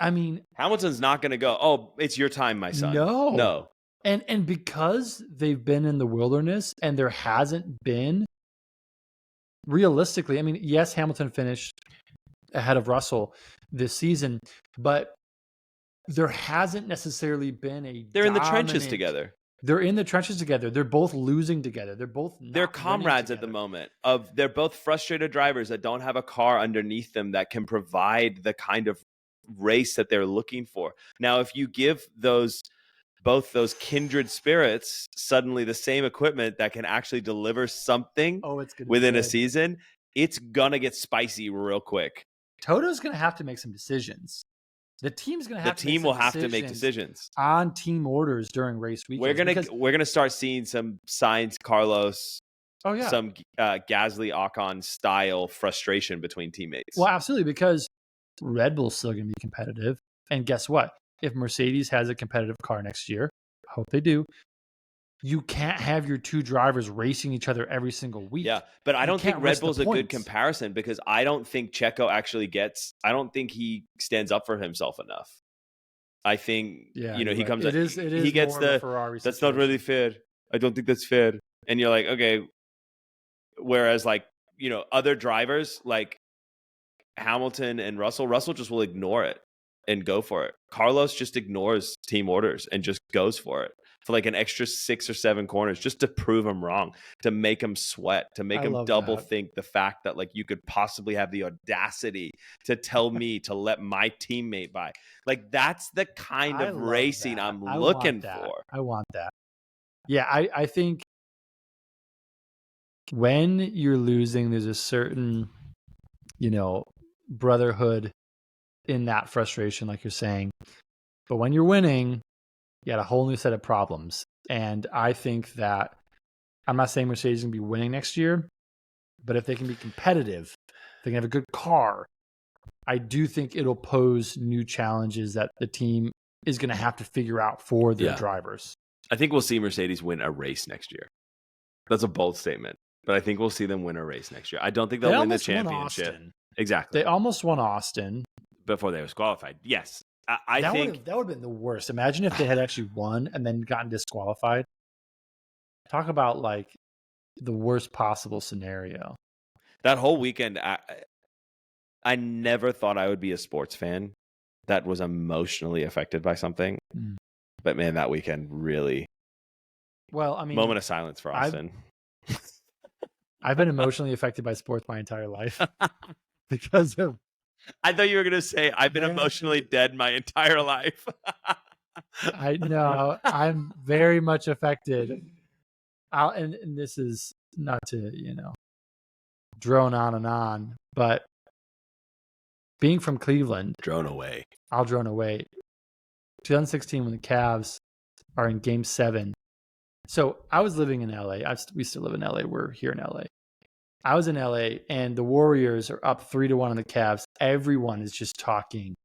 Speaker 2: I mean,
Speaker 1: Hamilton's not going to go, oh, it's your time, my son.
Speaker 2: No. And because they've been in the wilderness and there hasn't been, realistically, I mean, yes, Hamilton finished ahead of Russell this season, but there hasn't necessarily been
Speaker 1: they're in the trenches together.
Speaker 2: They're in the trenches together. They're both losing together. They're
Speaker 1: comrades at the moment. They're both frustrated drivers that don't have a car underneath them that can provide the kind of race that they're looking for. Now, if you give both those kindred spirits suddenly the same equipment that can actually deliver something within a season, it's gonna get spicy real quick.
Speaker 2: Toto's going to have to make some decisions. The team's going to have to.
Speaker 1: The team will have to make decisions
Speaker 2: on team orders during race weekends.
Speaker 1: We're gonna start seeing some Sainz, Carlos, some Gasly, Ocon style frustration between teammates.
Speaker 2: Well, absolutely, because Red Bull's still going to be competitive, and guess what? If Mercedes has a competitive car next year, I hope they do. You can't have your two drivers racing each other every single week.
Speaker 1: Yeah, but I don't think Red Bull's a good comparison because I don't think Checo actually I don't think he stands up for himself enough. I think, he comes up, he gets the Ferrari that's situation. Not really fair. I don't think that's fair. And you're like, okay. Whereas other drivers like Hamilton and Russell just will ignore it and go for it. Carlos just ignores team orders and just goes for it. For like an extra 6 or 7 corners just to prove him wrong, to make him sweat, to make him double think the fact that you could possibly have the audacity to tell me to let my teammate by. That's the kind of racing I'm looking for.
Speaker 2: I want that. Yeah, I think when you're losing, there's a certain, brotherhood in that frustration, like you're saying. But when you're winning, you had a whole new set of problems. And I think that I'm not saying Mercedes is going to be winning next year, but if they can be competitive, they can have a good car, I do think it'll pose new challenges that the team is going to have to figure out for their drivers.
Speaker 1: I think we'll see Mercedes win a race next year. That's a bold statement, but I think we'll see them win a race next year. I don't think they'll win the championship. Exactly.
Speaker 2: They almost won Austin.
Speaker 1: Before they was qualified. Yes.
Speaker 2: I think that would have been the worst. Imagine if they had actually won and then gotten disqualified. Talk about the worst possible scenario.
Speaker 1: That whole weekend, I never thought I would be a sports fan that was emotionally affected by something.
Speaker 2: Mm.
Speaker 1: But man, that weekend really.
Speaker 2: Well, I mean,
Speaker 1: Moment of silence for Austin.
Speaker 2: I've been emotionally affected by sports my entire life because of.
Speaker 1: I thought you were going to say I've been emotionally dead my entire life.
Speaker 2: I'm very much affected. And this is not to, drone on and on, but being from Cleveland, I'll drone away. 2016 when the Cavs are in Game 7. So I was living in LA. We still live in LA. We're here in LA. I was in LA, and the Warriors are up 3-1 on the Cavs. Everyone is just talking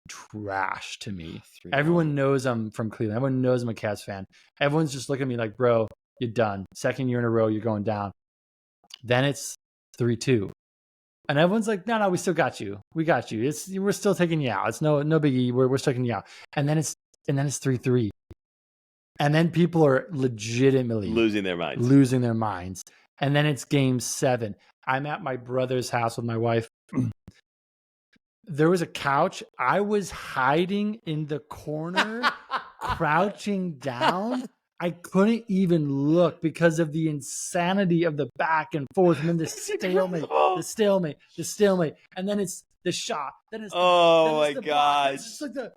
Speaker 2: trash to me. Everyone knows I'm from Cleveland. Everyone knows I'm a Cavs fan. Everyone's just looking at me like, bro, you're done. Second year in a row, you're going down. Then it's 3-2. And everyone's like, no, we still got you. We got you. We're still taking you out. It's no biggie. We're still taking you out. And then it's 3-3. And then people are legitimately
Speaker 1: losing their minds.
Speaker 2: And then it's Game 7. I'm at my brother's house with my wife. There was a couch. I was hiding in the corner, crouching down. I couldn't even look because of the insanity of the back and forth. And then the stalemate. And then it's the shot. Then it's
Speaker 1: my gosh.
Speaker 2: It's just like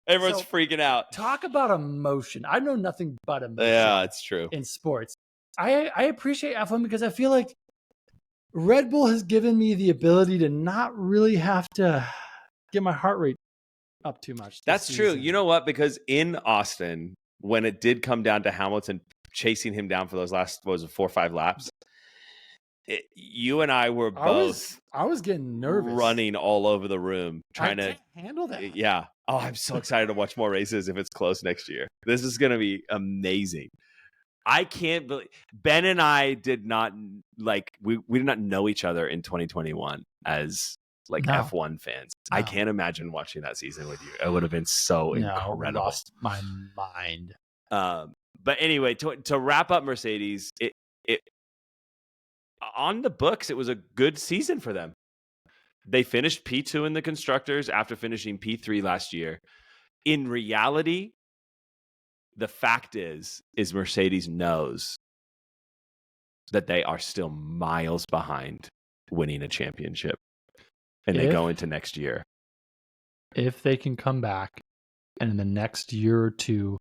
Speaker 1: everyone's freaking out.
Speaker 2: Talk about emotion. I know nothing but emotion.
Speaker 1: Yeah, it's true.
Speaker 2: In sports. I appreciate F1 because I feel like Red Bull has given me the ability to not really have to get my heart rate up too much.
Speaker 1: That's true. You know what? Because in Austin, when it did come down to Hamilton chasing him down for those last, 4 or 5 laps, you and I were both.
Speaker 2: I was getting nervous,
Speaker 1: running all over the room, trying to
Speaker 2: handle that.
Speaker 1: Yeah. Oh, I'm so excited to watch more races if it's close next year. This is going to be amazing. I can't believe Ben and I did not we did not know each other in 2021 as F1 fans. No. I can't imagine watching that season with you. It would have been so incredible. I
Speaker 2: lost my mind.
Speaker 1: But anyway, to wrap up Mercedes, it on the books, it was a good season for them. They finished P2 in the constructors after finishing P3 last year. In reality, the fact is Mercedes knows that they are still miles behind winning a championship. And they go into next year.
Speaker 2: If they can come back and in the next year or two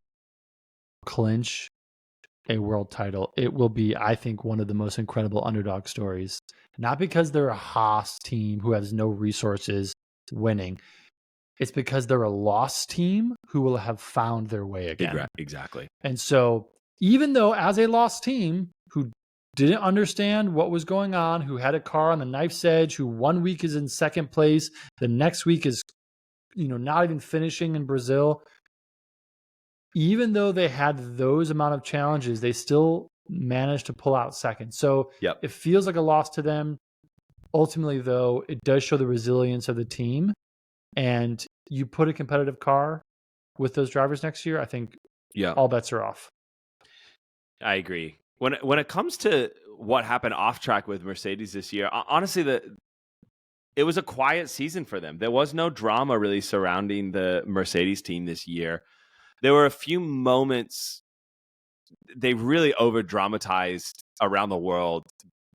Speaker 2: clinch a world title, it will be, I think, one of the most incredible underdog stories. Not because they're a Haas team who has no resources winning. It's because they're a lost team who will have found their way again.
Speaker 1: Exactly.
Speaker 2: And so even though as a lost team who didn't understand what was going on, who had a car on the knife's edge, who 1 week is in second place, the next week is, not even finishing in Brazil, even though they had those amount of challenges, they still managed to pull out second. So It feels like a loss to them. Ultimately, though, it does show the resilience of the team. And you put a competitive car with those drivers next year, I think all bets are off.
Speaker 1: I agree. When it comes to what happened off track with Mercedes this year, honestly, it was a quiet season for them. There was no drama really surrounding the Mercedes team this year. There were a few moments they really over dramatized around the world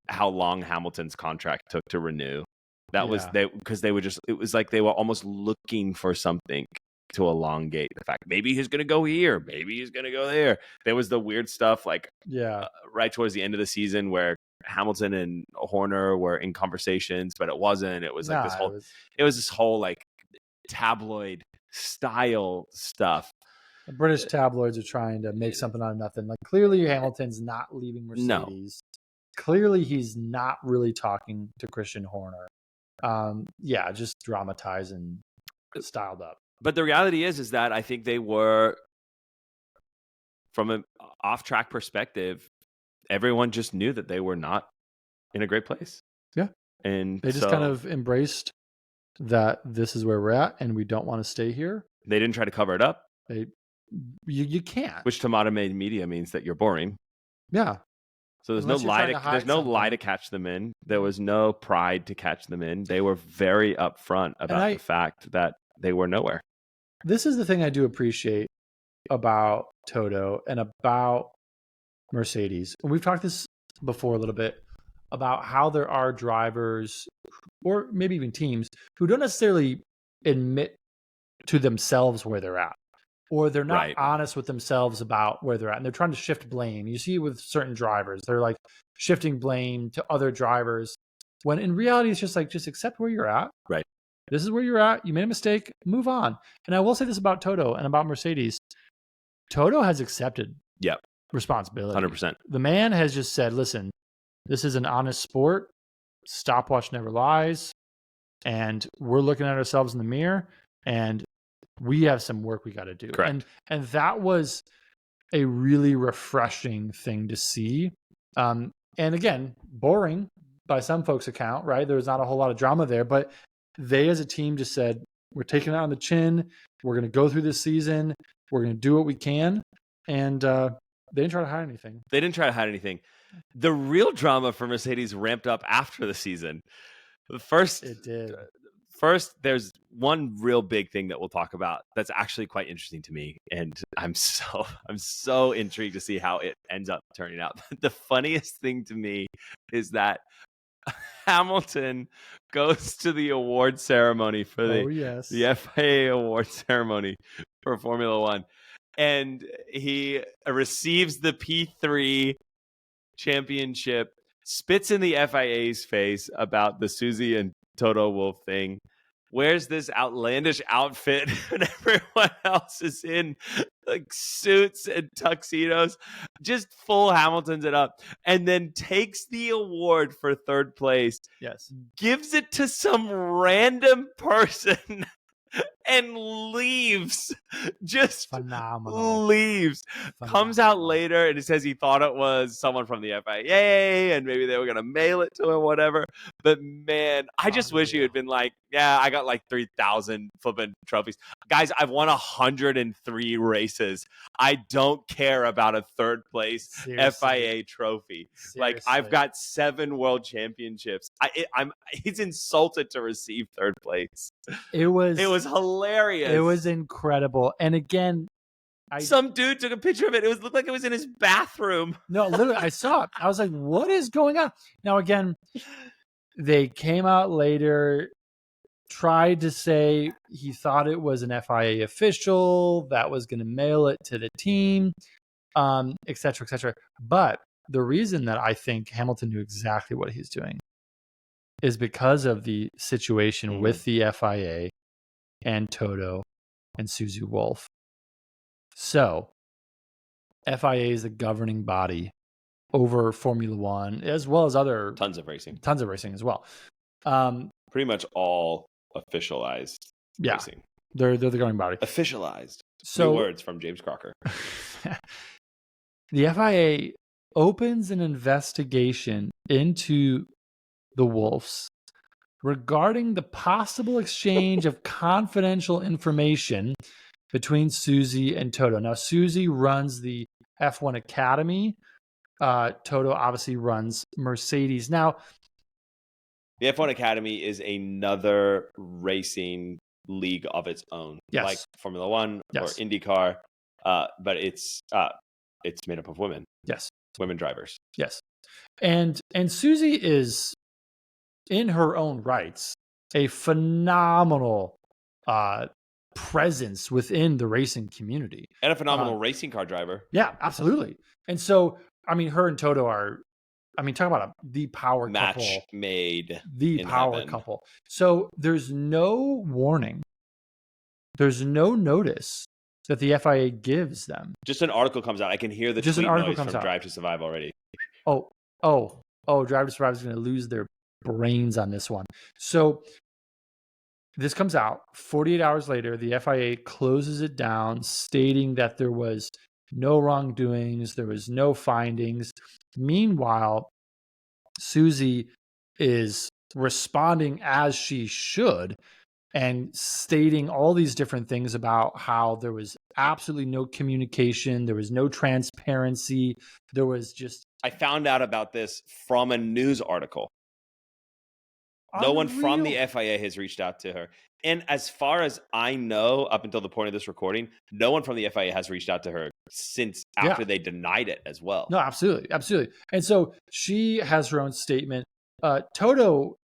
Speaker 1: how long Hamilton's contract took to renew. That was because they were just, it was like they were almost looking for something to elongate the fact. Maybe he's going to go here. Maybe he's going to go there. There was the weird stuff right towards the end of the season where Hamilton and Horner were in conversations, but it wasn't. It was like this whole tabloid style stuff.
Speaker 2: The British tabloids are trying to make something out of nothing. Clearly Hamilton's not leaving Mercedes.
Speaker 1: No.
Speaker 2: Clearly he's not really talking to Christian Horner. Just dramatized and styled up.
Speaker 1: But the reality is that I think they were, from an off-track perspective, everyone just knew that they were not in a great place.
Speaker 2: Yeah.
Speaker 1: And
Speaker 2: they just kind of embraced that this is where we're at and we don't want to stay here.
Speaker 1: They didn't try to cover it up.
Speaker 2: You can't.
Speaker 1: Which to modern media means that you're boring.
Speaker 2: Yeah.
Speaker 1: So there's
Speaker 2: Unless
Speaker 1: no
Speaker 2: you're
Speaker 1: lie
Speaker 2: trying
Speaker 1: to
Speaker 2: to hide
Speaker 1: there's no lie
Speaker 2: something.
Speaker 1: to catch them in. There was no pride to catch them in. They were very upfront about the fact that they were nowhere.
Speaker 2: This is the thing I do appreciate about Toto and about Mercedes. And we've talked this before a little bit about how there are drivers or maybe even teams who don't necessarily admit to themselves where they're at, or they're not
Speaker 1: Right.
Speaker 2: honest with themselves about where they're at, and they're trying to shift blame. You see it with certain drivers. They're like shifting blame to other drivers when in reality it's just like, just accept where you're at.
Speaker 1: Right.
Speaker 2: This is where you're at. You made a mistake, move on. And I will say this about Toto and about Mercedes. Toto has accepted responsibility.
Speaker 1: 100%.
Speaker 2: The man has just said, listen, this is an honest sport. Stopwatch never lies. And we're looking at ourselves in the mirror and we have some work we got to do.
Speaker 1: Correct.
Speaker 2: And that was a really refreshing thing to see. And again, boring by some folks' account, right? There was not a whole lot of drama there, but they as a team just said, we're taking it on the chin. We're going to go through this season. We're going to do what we can. And they didn't try to hide anything.
Speaker 1: They didn't try to hide anything. The real drama for Mercedes ramped up after the season.
Speaker 2: It did.
Speaker 1: First, there's one real big thing that we'll talk about that's actually quite interesting to me, and I'm so intrigued to see how it ends up turning out. The funniest thing to me is that Hamilton goes to the award ceremony for the FIA award ceremony for Formula One, and he receives the P3 championship, spits in the FIA's face about the Susie and Toto Wolff thing, wears this outlandish outfit and everyone else is in like suits and tuxedos, just full Hamiltons it up, and then takes the award for third place, gives it to some random person and leaves. Just
Speaker 2: phenomenal.
Speaker 1: Leaves. Comes out later and it says he thought it was someone from the FIA and maybe they were going to mail it to him, whatever. But man, I just wish he had been like, yeah, I got like 3,000 flipping trophies. Guys, I've won 103 races. I don't care about a third place FIA trophy. Like, I've got 7 world championships. He's insulted to receive third place.
Speaker 2: It was
Speaker 1: hilarious.
Speaker 2: It was incredible. And again,
Speaker 1: some dude took a picture of it. It looked like it was in his bathroom.
Speaker 2: No, literally, I saw it. I was like, what is going on? Now, again, they came out later, tried to say he thought it was an FIA official that was going to mail it to the team, et cetera, et cetera. But the reason that I think Hamilton knew exactly what he's doing is because of the situation with the FIA and Toto and Susie Wolff. So, FIA is the governing body over Formula One, as well as other
Speaker 1: tons of racing
Speaker 2: as well.
Speaker 1: Pretty much all officialized racing.
Speaker 2: They're the governing body.
Speaker 1: Officialized.
Speaker 2: So,
Speaker 1: new words from James Crocker.
Speaker 2: The FIA opens an investigation into the Wolffs regarding the possible exchange of confidential information between Susie and Toto. Now, Susie runs the F1 Academy. Toto obviously runs Mercedes. Now,
Speaker 1: the F1 Academy is another racing league of its own, like Formula One or IndyCar, but it's made up of women.
Speaker 2: Yes,
Speaker 1: women drivers.
Speaker 2: Yes, and Susie is, in her own rights, a phenomenal presence within the racing community.
Speaker 1: And a phenomenal racing car driver.
Speaker 2: Yeah, absolutely. And so, I mean, her and Toto are, talk about the power
Speaker 1: match
Speaker 2: couple.
Speaker 1: Made.
Speaker 2: The power
Speaker 1: heaven.
Speaker 2: Couple. So there's no warning. There's no notice that the FIA gives them.
Speaker 1: Just an article comes out. I can hear the
Speaker 2: Just
Speaker 1: tweet
Speaker 2: an article
Speaker 1: noise
Speaker 2: comes
Speaker 1: from
Speaker 2: out.
Speaker 1: Drive to Survive already.
Speaker 2: Drive to Survive is going to lose their brains on this one. So this comes out 48 hours later. The FIA closes it down, stating that there was no wrongdoings, there was no findings. Meanwhile, Susie is responding as she should and stating all these different things about how there was absolutely no communication, there was no transparency, there was just
Speaker 1: I found out about this from a news article. No one from the FIA has reached out to her. And as far as I know, up until the point of this recording, no one from the FIA has reached out to her since after they denied it as well.
Speaker 2: No, absolutely. Absolutely. And so she has her own statement. Toto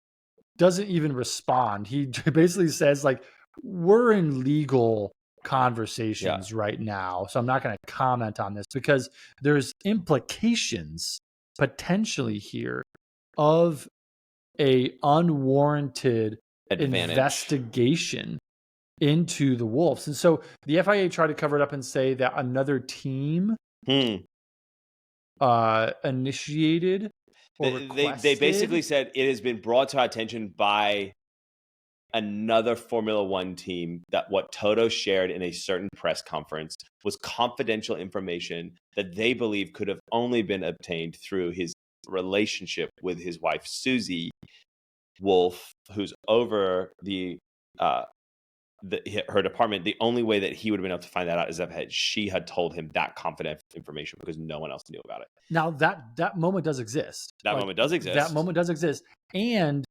Speaker 2: doesn't even respond. He basically says, like, we're in legal conversations right now, so I'm not going to comment on this because there's implications potentially here of a unwarranted investigation into the Wolffs. And so the FIA tried to cover it up and say that another team initiated or requested.
Speaker 1: They basically said it has been brought to our attention by another Formula One team that what Toto shared in a certain press conference was confidential information that they believe could have only been obtained through his relationship with his wife, Susie Wolff, who's over her department. The only way that he would have been able to find that out is if she had told him that confidential information because no one else knew about it.
Speaker 2: Now that moment does exist.
Speaker 1: That moment does exist.
Speaker 2: And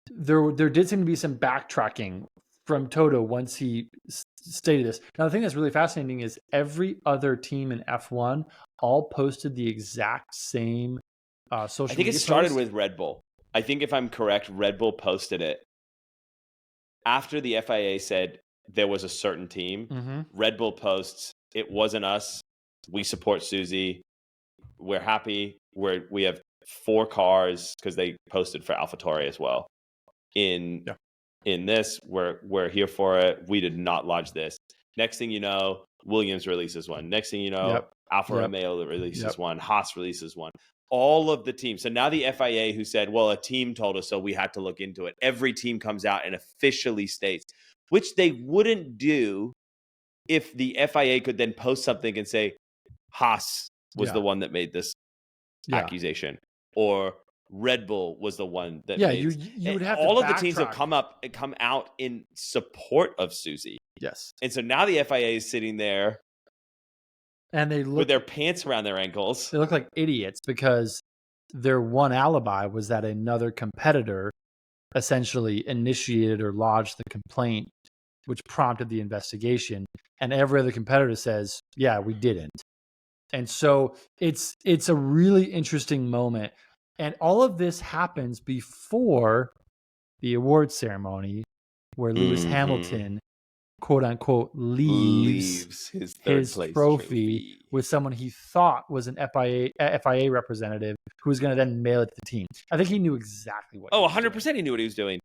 Speaker 2: there did seem to be some backtracking from Toto once he stated this. Now, the thing that's really fascinating is every other team in F1 all posted the exact same social media.
Speaker 1: I think it started with Red Bull. I think if I'm correct, Red Bull posted it after the FIA said there was a certain team.
Speaker 2: Mm-hmm.
Speaker 1: Red Bull posts, it wasn't us. We support Susie. We're happy. We have 4 cars because they posted for AlphaTauri as well. In this, we're here for it. We did not lodge this. Next thing you know, Williams releases one. Next thing you know, Alfa Romeo releases one. Haas releases one. All of the teams. So now the FIA, who said, well, a team told us, so we had to look into it. Every team comes out and officially states, which they wouldn't do if the FIA could then post something and say, Haas was the one that made this accusation, or Red Bull was the one that made
Speaker 2: you would have
Speaker 1: all
Speaker 2: to
Speaker 1: of the teams have come out in support of Susie.
Speaker 2: Yes.
Speaker 1: And so now the FIA is sitting there
Speaker 2: and they look
Speaker 1: with their pants around their ankles.
Speaker 2: They look like idiots because their one alibi was that another competitor essentially initiated or lodged the complaint, which prompted the investigation. And every other competitor says, yeah, we didn't. And so it's a really interesting moment. And all of this happens before the award ceremony where Lewis Hamilton, quote unquote, leaves
Speaker 1: his third place
Speaker 2: trophy with someone he thought was an FIA representative who was going to then mail it to the team. I think he knew exactly what.
Speaker 1: 100% he knew what he was doing.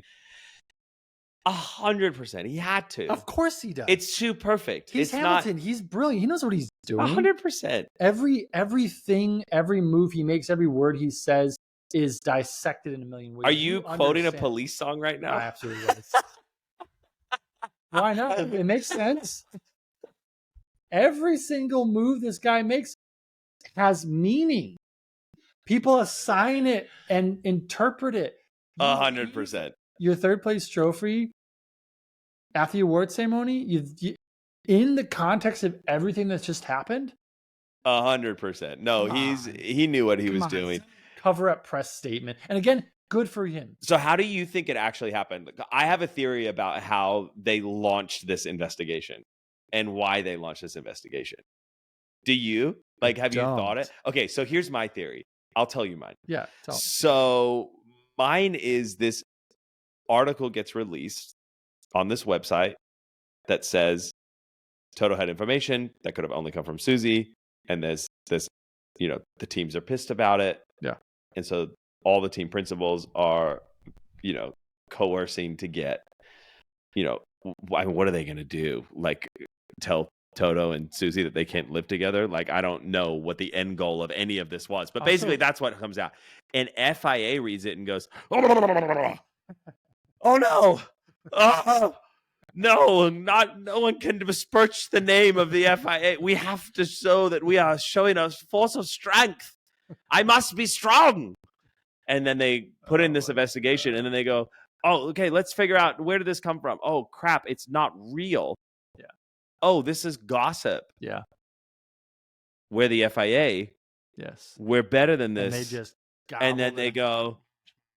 Speaker 1: 100%. He had to.
Speaker 2: Of course he does.
Speaker 1: It's too perfect.
Speaker 2: He's Hamilton. He's brilliant. He knows what he's doing.
Speaker 1: 100%.
Speaker 2: Everything, every move he makes, every word he says is dissected in a million ways.
Speaker 1: Are you quoting a Police song right now?
Speaker 2: I absolutely was. Why not? It makes sense. Every single move this guy makes has meaning. People assign it and interpret it.
Speaker 1: 100%.
Speaker 2: Your third place trophy at the award ceremony, you in the context of everything that's just happened.
Speaker 1: 100%. No, he knew what he was doing.
Speaker 2: Cover up press statement, and again, good for him.
Speaker 1: So, how do you think it actually happened? I have a theory about how they launched this investigation and why they launched this investigation. Do you have you thought it? Okay, so here's my theory. I'll tell you mine.
Speaker 2: Yeah.
Speaker 1: So mine is this article gets released on this website that says Toto had information that could have only come from Susie, and there's this, the teams are pissed about it.
Speaker 2: Yeah.
Speaker 1: And so all the team principals are, coercing to get, what are they going to do? Tell Toto and Susie that they can't live together? I don't know what the end goal of any of this was, but basically that's what comes out. And FIA reads it and goes, oh no. No one can besmirch the name of the FIA. We have to show that we are showing a force of strength. I must be strong. And then they put in this investigation, and then they go, oh, okay, let's figure out, where did this come from? Oh, crap, it's not real.
Speaker 2: Yeah.
Speaker 1: Oh, this is gossip.
Speaker 2: Yeah.
Speaker 1: Where the FIA
Speaker 2: Yes.
Speaker 1: We're better than
Speaker 2: And
Speaker 1: this.
Speaker 2: they just
Speaker 1: And then they go,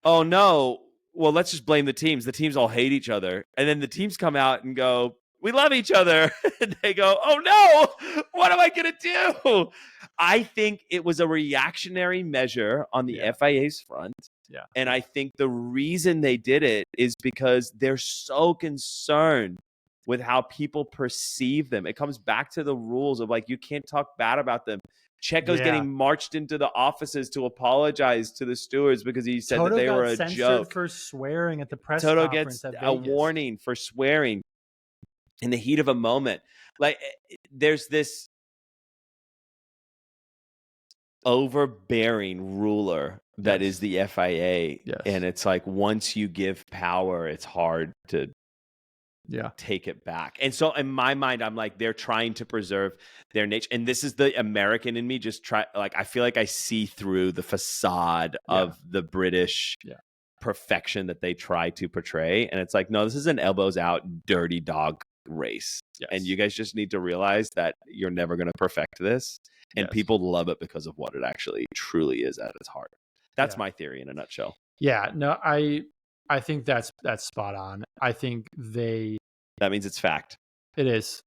Speaker 1: oh no, well, let's just blame the teams. The teams all hate each other. And then the teams come out and go, we love each other. And they go, oh no, what am I going to do? I think it was a reactionary measure on the FIA's front.
Speaker 2: Yeah.
Speaker 1: And I think the reason they did it is because they're so concerned with how people perceive them. It comes back to the rules of like, you can't talk bad about them. Checo's getting marched into the offices to apologize to the stewards because he said
Speaker 2: Toto
Speaker 1: that they were a
Speaker 2: censored
Speaker 1: joke.
Speaker 2: for swearing at the press
Speaker 1: Toto
Speaker 2: conference
Speaker 1: gets
Speaker 2: at
Speaker 1: a
Speaker 2: Vegas.
Speaker 1: warning for swearing in the heat of a moment. Like, there's this overbearing ruler that is the FIA.
Speaker 2: Yes.
Speaker 1: And it's like, once you give power, it's hard to take it back. And so in my mind, I'm like, they're trying to preserve their nature. And this is the American in me. I feel like I see through the facade of the British perfection that they try to portray. And it's like, no, this is an elbows out, dirty dog race. Yes. And you guys just need to realize that you're never going to perfect this. And people love it because of what it actually truly is at its heart. That's my theory in a nutshell.
Speaker 2: Yeah, no, I think that's spot on. I think
Speaker 1: that means it's fact.
Speaker 2: It is.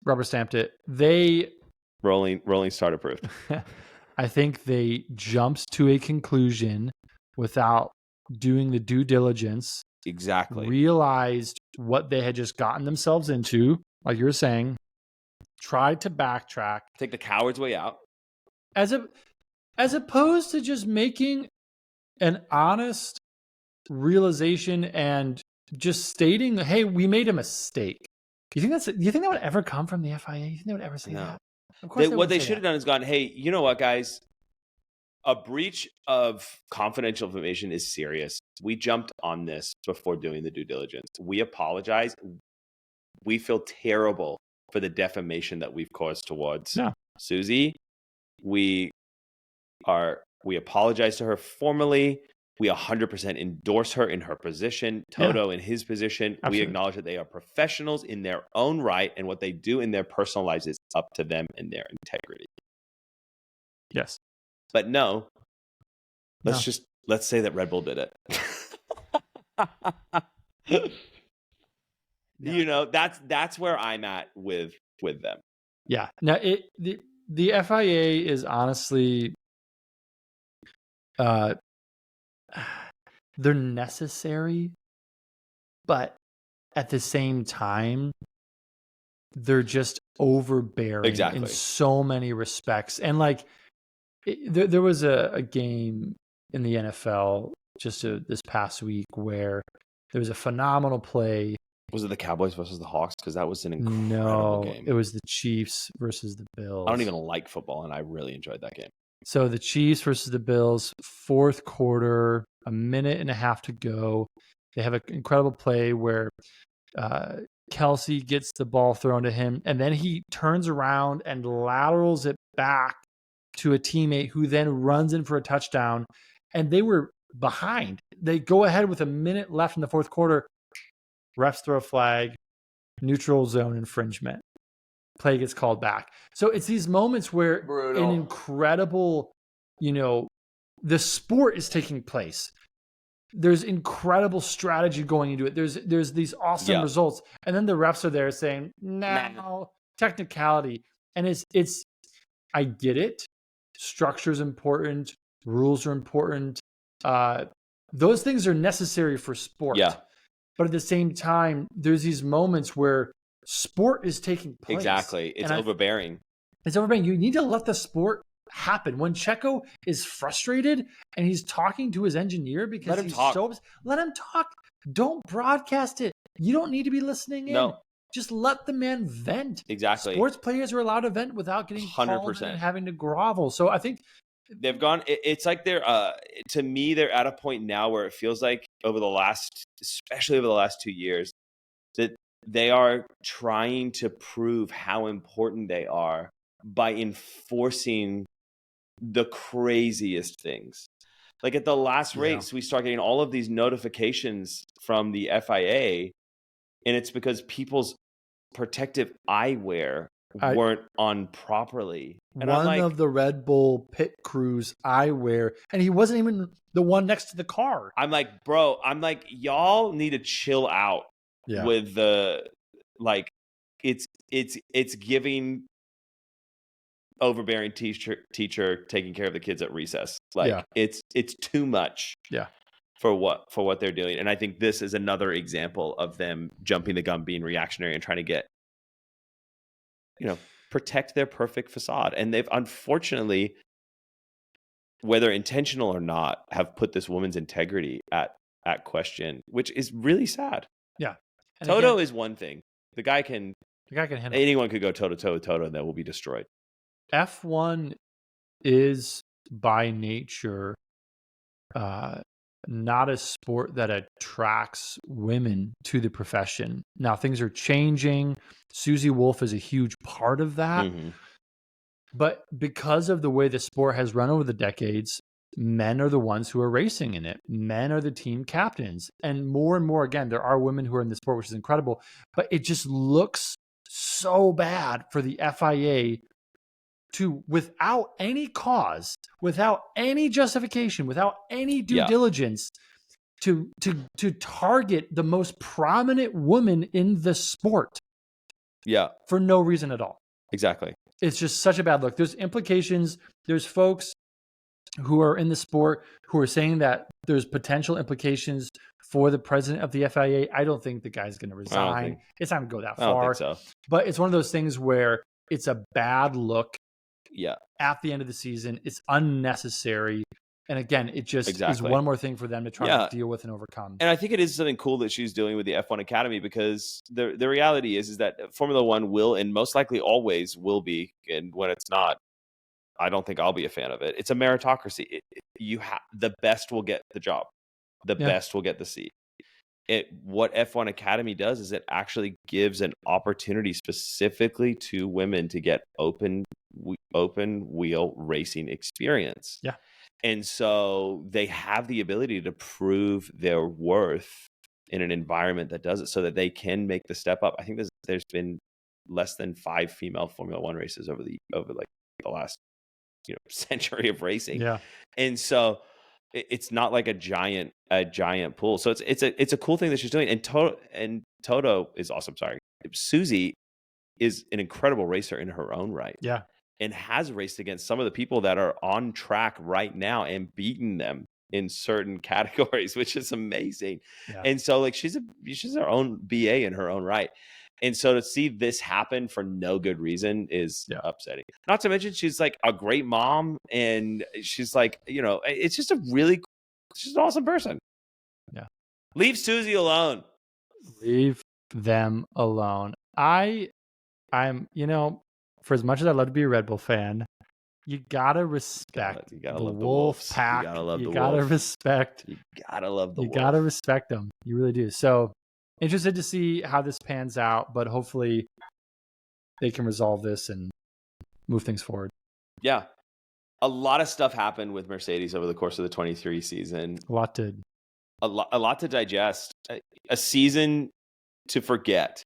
Speaker 2: Rubber stamped it. They
Speaker 1: rolling start approved.
Speaker 2: I think they jumped to a conclusion without doing the due diligence.
Speaker 1: Exactly.
Speaker 2: Realized what they had just gotten themselves into, like you were saying, tried to backtrack.
Speaker 1: Take the coward's way out.
Speaker 2: As opposed to just making an honest realization and just stating, hey, we made a mistake. Do you think that would ever come from the FIA? You think they would ever say that? Of course
Speaker 1: what they should have done is gone, hey, you know what, guys? A breach of confidential information is serious. We jumped on this before doing the due diligence. We apologize. We feel terrible for the defamation that we've caused towards Susie. We apologize to her formally. We 100% endorse her in her position, Toto in his position. Absolutely. We acknowledge that they are professionals in their own right, and what they do in their personal lives is up to them and their integrity.
Speaker 2: Yes.
Speaker 1: But let's say that Red Bull did it. You know, that's where I'm at with them.
Speaker 2: Yeah. Now the FIA is honestly they're necessary, but at the same time, they're just overbearing in so many respects. And like, there was a game in the NFL just this past week where there was a phenomenal play.
Speaker 1: Was it the Cowboys versus the Hawks? Because that was an incredible game.
Speaker 2: It was the Chiefs versus the Bills.
Speaker 1: I don't even like football, and I really enjoyed that game.
Speaker 2: So the Chiefs versus the Bills, fourth quarter, a minute and a half to go. They have an incredible play where Kelsey gets the ball thrown to him, and then he turns around and laterals it back to a teammate who then runs in for a touchdown. And they were behind. They go ahead with a minute left in the fourth quarter. Refs throw a flag, neutral zone infringement. Play gets called back. So it's these moments where an incredible, the sport is taking place. There's incredible strategy going into it. There's these awesome results. And then the refs are there saying, no, technicality. And it's I get it. Structure is important. Rules are important. Those things are necessary for sport. Yeah. But at the same time, there's these moments where sport is taking place.
Speaker 1: Exactly. It's overbearing.
Speaker 2: It's overbearing. You need to let the sport happen. When Checo is frustrated and he's talking to his engineer because let him talk. Don't broadcast it. You don't need to be listening in. No. Just let the man vent.
Speaker 1: Exactly.
Speaker 2: Sports players are allowed to vent without getting 100% and having to grovel. So I think
Speaker 1: they've gone. It's like they're. To me, they're at a point now where it feels like especially over the last 2 years, that they are trying to prove how important they are by enforcing the craziest things. Like at the last race, we start getting all of these notifications from the FIA, and it's because people's protective eyewear weren't on properly. And I'm
Speaker 2: one
Speaker 1: like,
Speaker 2: of the Red Bull pit crews eyewear, and he wasn't even the one next to the car.
Speaker 1: I'm like, bro, I'm like, y'all need to chill out with the, like, it's giving overbearing teacher taking care of the kids at recess. Like, it's too much. For what they're doing. And I think this is another example of them jumping the gun, being reactionary, and trying to get, protect their perfect facade. And they've, unfortunately, whether intentional or not, have put this woman's integrity at question, which is really sad.
Speaker 2: Yeah.
Speaker 1: And Toto is one thing. The guy can
Speaker 2: handle
Speaker 1: anyone could go toe to toe with Toto and that will be destroyed.
Speaker 2: F1 is by nature not a sport that attracts women to the profession. Now things are changing. Susie Wolff is a huge part of that.
Speaker 1: Mm-hmm.
Speaker 2: But because of the way the sport has run over the decades, men are the ones who are racing in it. Men are the team captains. And more, again, there are women who are in the sport, which is incredible. But it just looks so bad for the FIA to, without any cause, without any justification, without any due diligence, to target the most prominent woman in the sport.
Speaker 1: Yeah.
Speaker 2: For no reason at all.
Speaker 1: Exactly.
Speaker 2: It's just such a bad look. There's implications. There's folks who are in the sport who are saying that there's potential implications for the president of the FIA. I don't think the guy's going to resign. It's not going to go that far.
Speaker 1: I don't think so.
Speaker 2: But it's one of those things where it's a bad look.
Speaker 1: Yeah.
Speaker 2: At the end of the season, it's unnecessary. And again, it just is one more thing for them to try to deal with and overcome.
Speaker 1: And I think it is something cool that she's doing with the F1 Academy, because the reality is that Formula One will, and most likely always will be, and when it's not, I don't think I'll be a fan of it. It's a meritocracy. The best will get the job. The best will get the seat. What F1 Academy does is it actually gives an opportunity specifically to women to get open wheel racing experience.
Speaker 2: Yeah.
Speaker 1: And so they have the ability to prove their worth in an environment that does it, so that they can make the step up. I think there's been less than 5 female Formula One races over like the last century of racing.
Speaker 2: Yeah.
Speaker 1: And so it's not like a giant pool. So it's a cool thing that she's doing. And Toto is awesome. Sorry. Susie is an incredible racer in her own right.
Speaker 2: Yeah.
Speaker 1: And has raced against some of the people that are on track right now and beaten them in certain categories, which is amazing. Yeah. And so, like, she's her own BA in her own right. And so to see this happen for no good reason is upsetting. Not to mention, she's like a great mom, and she's like, it's just she's an awesome person.
Speaker 2: Yeah.
Speaker 1: Leave Susie alone.
Speaker 2: Leave them alone. I'm, for as much as I love to be a Red Bull fan, you gotta respect
Speaker 1: you gotta
Speaker 2: the
Speaker 1: love
Speaker 2: Wolff pack.
Speaker 1: You gotta love
Speaker 2: you
Speaker 1: the
Speaker 2: gotta
Speaker 1: Wolff.
Speaker 2: respect.
Speaker 1: You gotta love the
Speaker 2: You
Speaker 1: Wolff.
Speaker 2: gotta respect them. You really do. So interested to see how this pans out, but hopefully they can resolve this and move things forward.
Speaker 1: Yeah. A lot of stuff happened with Mercedes over the course of the 23 season.
Speaker 2: A lot to digest. A season to forget.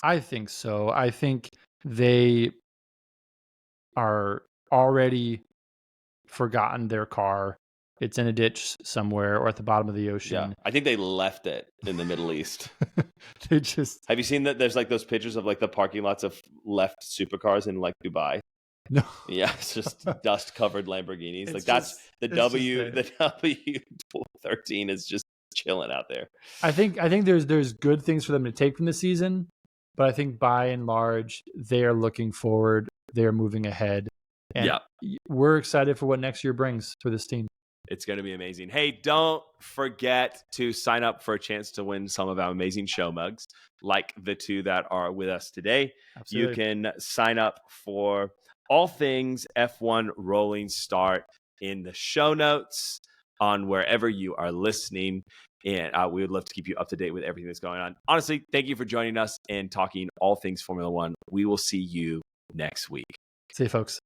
Speaker 2: I think so. I think they are already forgotten their car. It's in a ditch somewhere or at the bottom of the ocean.
Speaker 1: Yeah, I think they left it in the Middle East.
Speaker 2: They just...
Speaker 1: Have you seen that? There's like those pictures of like the parking lots of left supercars in like Dubai.
Speaker 2: No.
Speaker 1: Yeah, it's just dust covered Lamborghinis. Like that's the W13 is just chilling out there.
Speaker 2: I think there's good things for them to take from the season, but I think by and large they are looking forward. They are moving ahead. And we're excited for what next year brings for this team.
Speaker 1: It's going to be amazing. Hey, don't forget to sign up for a chance to win some of our amazing show mugs, like the 2 that are with us today. Absolutely. You can sign up for all things F1 Rolling Start in the show notes on wherever you are listening. And we would love to keep you up to date with everything that's going on. Honestly, thank you for joining us and talking all things Formula One. We will see you next week.
Speaker 2: See you, folks.